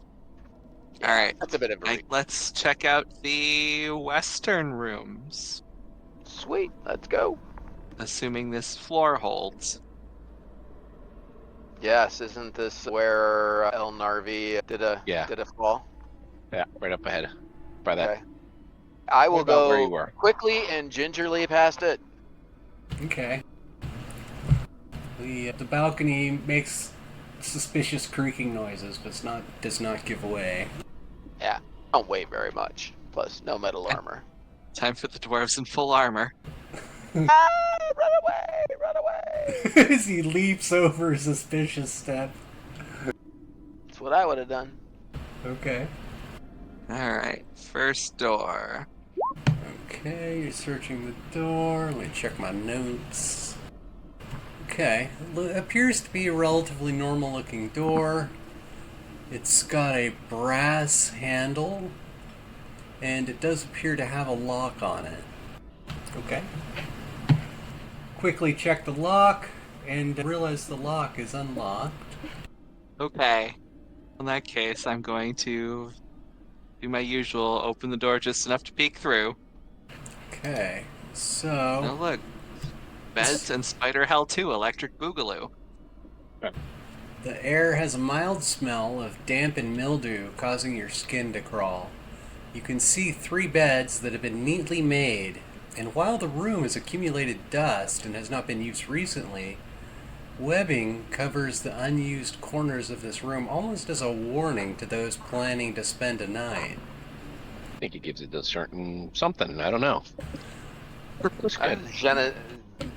Alright, That's a bit of a reach. let's check out the western rooms. Sweet, let's go. Assuming this floor holds. Yes, isn't this where El Narvi did a fall? Yeah, right up ahead. By that. Okay. I will What about where you go were? quickly and gingerly past it. Okay. The balcony makes suspicious creaking noises, but does not give away. Yeah, don't weigh very much. Plus, no metal armor. Time for the dwarves in full armor. Ah, run away! Run away! As he leaps over a suspicious step. That's what I would have done. Okay. Alright, first door. Okay, you're searching the door. Let me check my notes. Okay, appears to be a relatively normal looking door. It's got a brass handle, and it does appear to have a lock on it. Okay. Quickly check the lock, and realize the lock is unlocked. Okay. In that case, I'm going to do my usual, open the door just enough to peek through. Okay, Oh, so... look. Beds and Spider Hell 2 Electric Boogaloo. The air has a mild smell of damp and mildew, causing your skin to crawl. You can see 3 beds that have been neatly made, and while the room has accumulated dust and has not been used recently, Webbing covers the unused corners of this room almost as a warning to those planning to spend a night. I think it gives it a certain something. I don't know. Looks good.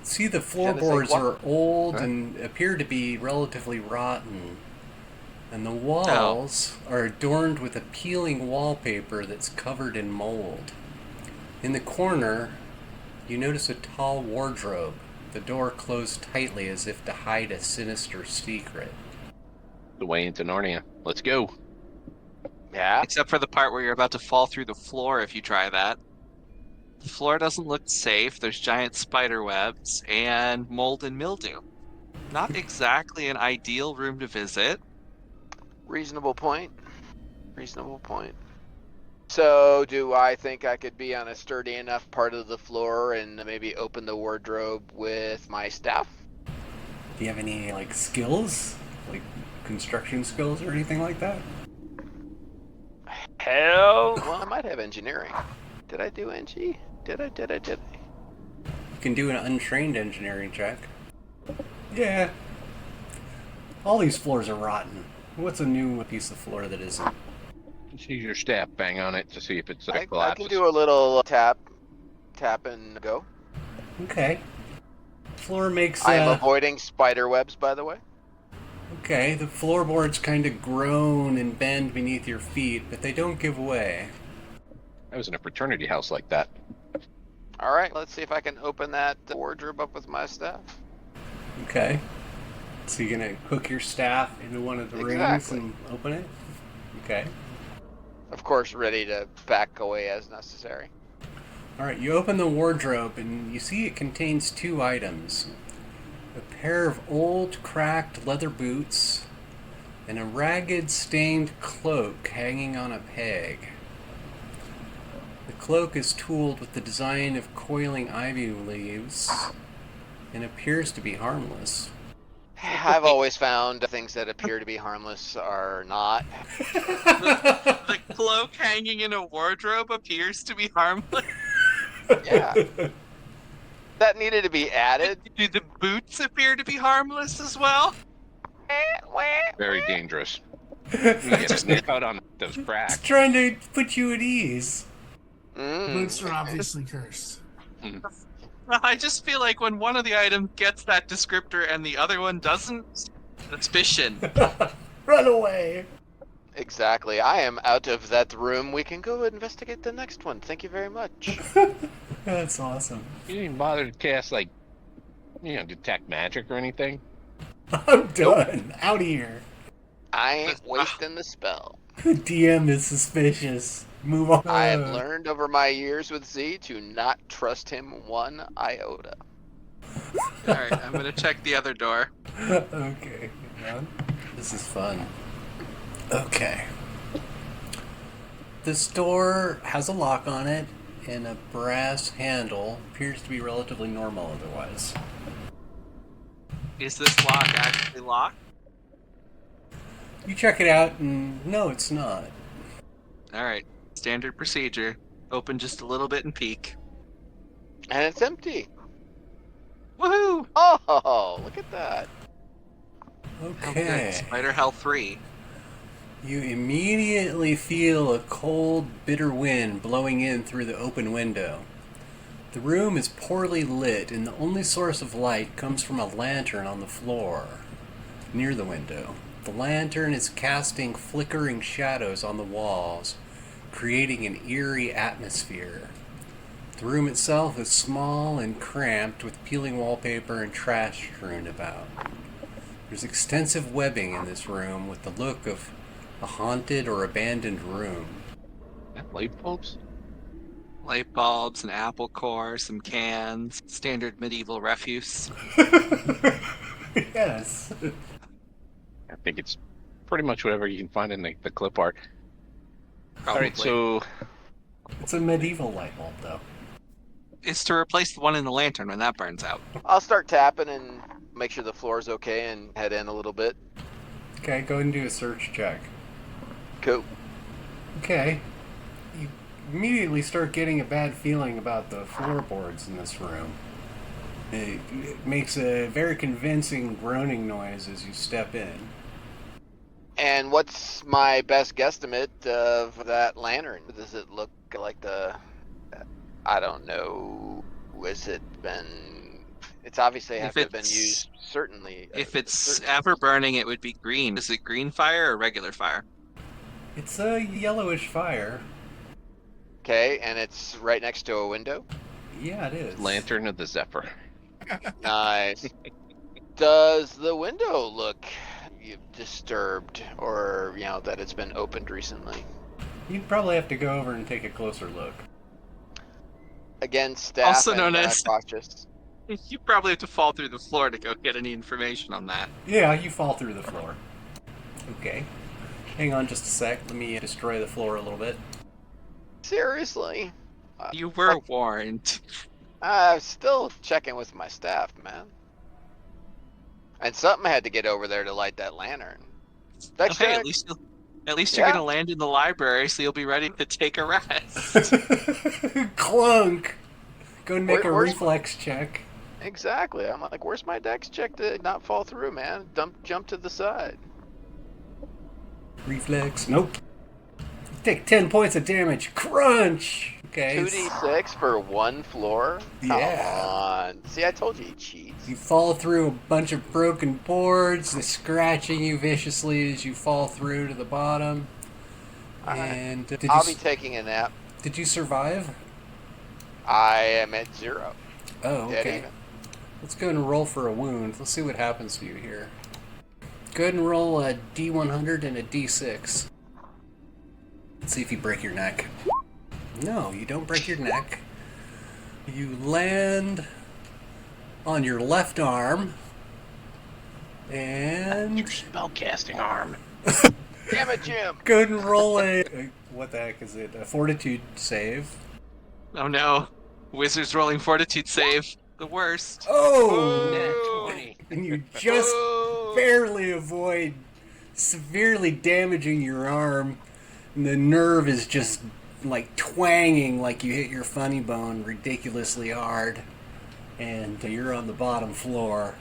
See, the Je ne sais floorboards quoi. are old Huh? and appear to be relatively rotten. And the walls are adorned with appealing wallpaper that's covered in mold. In the corner, you notice a tall wardrobe, the door closed tightly as if to hide a sinister secret. The way into Narnia. Let's go. Yeah. Except for the part where you're about to fall through the floor if you try that. The floor doesn't look safe. There's giant spider webs and mold and mildew. Not exactly an ideal room to visit. Reasonable point. Reasonable point. So, do I think I could be on a sturdy enough part of the floor and maybe open the wardrobe with my staff? Do you have any, skills? Like, construction skills or anything like that? Hell, well, I might have engineering. Did I do NG? Did I? You can do an untrained engineering check. Yeah. All these floors are rotten. What's a new piece of floor that isn't? Just use your staff, bang on it to see if it's I collapses. can do a little tap and go. Okay. Floor makes, I am avoiding spider webs, by the way. Okay, the floorboards kind of groan and bend beneath your feet, but they don't give way. I was in a fraternity house like that. All right, let's see if I can open that wardrobe up with my staff. Okay. So you're gonna hook your staff into one of the rings Exactly. and open it? Okay. Of course, ready to back away as necessary. Alright, you open the wardrobe and you see it contains two items. A pair of old, cracked leather boots and a ragged, stained cloak hanging on a peg. The cloak is tooled with the design of coiling ivy leaves and appears to be harmless. I've always found things that appear to be harmless are not. The cloak hanging in a wardrobe appears to be harmless. Yeah. That needed to be added. Do the boots appear to be harmless as well? Very dangerous. You get a nip out on those It's cracks. trying to put you at ease. Boots are obviously cursed. I just feel like when one of the items gets that descriptor and the other one doesn't, suspicion. Run away! Exactly. I am out of that room. We can go investigate the next one. Thank you very much. That's awesome. You didn't bother to cast, detect magic or anything? I'm done. Out of here. I ain't wasting the spell. The DM is suspicious. Move on. I have learned over my years with Z to not trust him one iota. Alright, I'm gonna check the other door. Okay. Yeah. This is fun. Okay. This door has a lock on it and a brass handle. Appears to be relatively normal otherwise. Is this lock actually locked? You check it out and no, it's not. Alright, standard procedure. Open just a little bit and peek. And it's empty. Woohoo! Oh, look at that. Okay. Spider Hell 3. You immediately feel a cold, bitter wind blowing in through the open window. The room is poorly lit, and the only source of light comes from a lantern on the floor, near the window. The lantern is casting flickering shadows on the walls, creating an eerie atmosphere. The room itself is small and cramped, with peeling wallpaper and trash strewn about. There's extensive webbing in this room with the look of a haunted or abandoned room. Light bulbs? Light bulbs, an apple core, some cans, standard medieval refuse. Yes. I think it's pretty much whatever you can find in the clip art. Probably. Alright, so It's a medieval light bulb, though. It's to replace the one in the lantern when that burns out. I'll start tapping and make sure the floor is okay and head in a little bit. Okay, go ahead and do a search check. Cool. Okay. You immediately start getting a bad feeling about the floorboards in this room. It makes a very convincing groaning noise as you step in. And what's my best guesstimate of that lantern? Does it look like I don't know. Has it been? It's obviously have If to have been it's used. Certainly. if it's certainly. ever burning, it would be green. Is it green fire or regular fire? It's a yellowish fire. Okay, and it's right next to a window. Yeah, it is. Lantern of the Zephyr. Nice. Does the window look disturbed, or that it's been opened recently? You'd probably have to go over and take a closer look. Again, staff Also and known as- cautious. You probably have to fall through the floor to go get any information on that. Yeah, you fall through the floor. Okay. Hang on just a sec. Let me destroy the floor a little bit. Seriously? You were warned. I'm still checking with my staff, man. And something had to get over there to light that lantern. Dex Hey, check. at least Yeah. you're gonna land in the library, so you'll be ready to take a rest. Clunk! Go and make a Where's- reflex check. Exactly. I'm like, where's my dex check to not fall through, man? Jump to the side. Reflex. Nope. Take 10 points of damage. Crunch! Okay. 2d6 for one floor? Come Yeah. on. See, I told you he cheats. You fall through a bunch of broken boards, they're scratching you viciously as you fall through to the bottom. Alright. And I'll be taking a nap. did you survive? I am at 0. Oh, Dead okay. even. Let's go and roll for a wound. Let's see what happens to you here. Go ahead and roll a D100 and a D6. Let's see if you break your neck. No, you don't break your neck. You land on your left arm. And Your spellcasting arm. Damn it, Jim. go ahead and roll what the heck is it? A fortitude save. Oh no. Wizards rolling fortitude save. The worst. Oh! Boo. 20. And you just Boo. barely avoid severely damaging your arm. And the nerve is just like twanging like you hit your funny bone ridiculously hard. And you're on the bottom floor.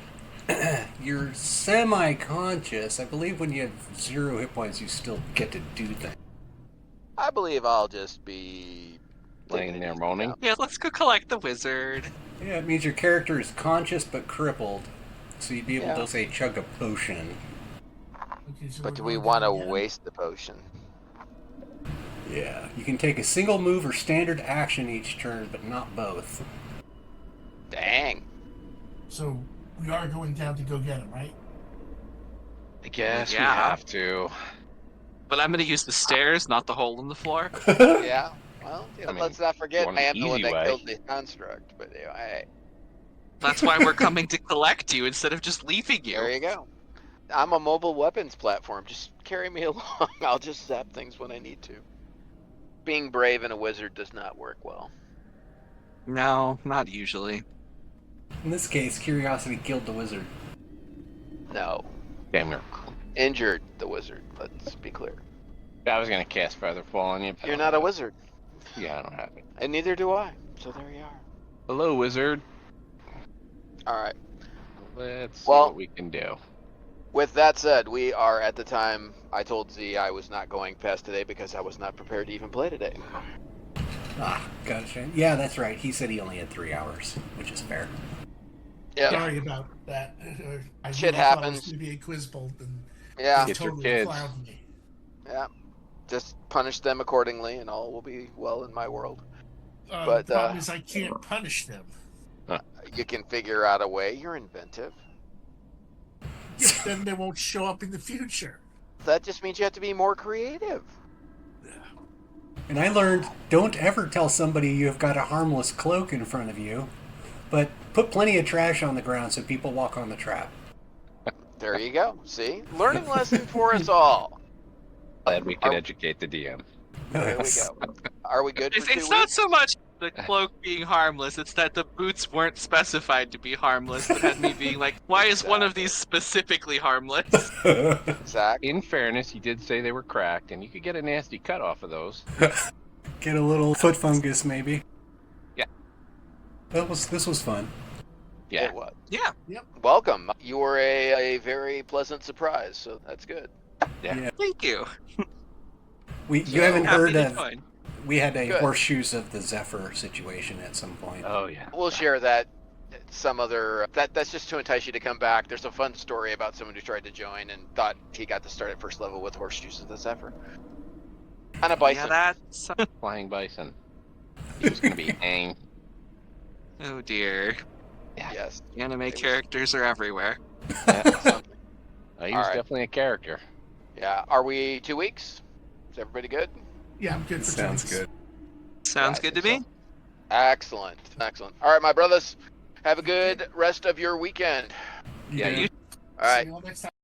You're semi-conscious. I believe when you have 0 hit points, you still get to do things. I believe I'll just be Laying there moaning. Yeah, let's go collect the wizard. Yeah, it means your character is conscious but crippled. So you'd be able Yeah. to, say, chug a potion. Okay, so But do we're we going want to down again? waste the potion? Yeah, you can take a single move or standard action each turn, but not both. Dang. So we are going down to go get him, right? I guess we Yeah. have to. But I'm gonna use the stairs, not the hole in the floor. Yeah. Well, I mean, let's not forget, want I an am the one easy that way. killed the construct. But hey, That's why we're coming to collect you instead of just leaving there you. you go. I'm a mobile weapons platform. Just carry me along. I'll just zap things when I need to. Being brave and a wizard does not work well. No, not usually. In this case, curiosity killed the wizard. No. Damn near. Injured the wizard. Let's be clear. I was gonna cast Featherfall on you. but You're I not a don't know. wizard. Yeah, I don't have it. And neither do I. So there you are. Hello, wizard. Alright. Let's see Well- what we can do. With that said, we are at the time I told Z I was not going past today because I was not prepared to even play today. Ah, gotcha. Yeah, that's right. He said he only had 3 hours, which is fair. Yeah. Sorry about that. I Shit really thought I happens. was going to be a quiz bolt and Yeah. Get your totally kids. clouded me. Yeah. Just punish them accordingly and all will be well in my world. But, The problem is I can't punish them. You can figure out a way. You're inventive. Yeah, but then they won't show up in the future. That just means you have to be more creative. And I learned, don't ever tell somebody you have got a harmless cloak in front of you, but put plenty of trash on the ground so people walk on the trap. There you go. See? Learning lesson for us all. Glad we could Are- educate the DM. There we go. Are we good for It's, 2 it's not weeks? so much the cloak being harmless, it's that the boots weren't specified to be harmless that had me being like, why is one of these specifically harmless? Zach? In fairness, he did say they were cracked, and you could get a nasty cut off of those. Get a little foot fungus, maybe. Yeah. This was fun. Yeah. It was. Yeah. Welcome. You were a very pleasant surprise, so that's good. Yeah. Thank you. You haven't Happy heard to of. join. We had a Good. horseshoes of the Zephyr situation at some point. Oh yeah. We'll share that some other that's just to entice you to come back. There's a fun story about someone who tried to join and thought he got to start at first level with horseshoes of the Zephyr. On a bison. Yeah, that's. Flying bison. He was gonna be ang. Oh dear. Yes. Anime It was- characters are everywhere. Yeah. Something. He All was right. definitely a character. Yeah. Are we 2 weeks? Is everybody good? Yeah, I'm good for 2 Sounds weeks. good. Sounds I good to think me. so. Excellent. Excellent. All right, my brothers. Have a good rest of your weekend. Yeah, you All right. See you all next time.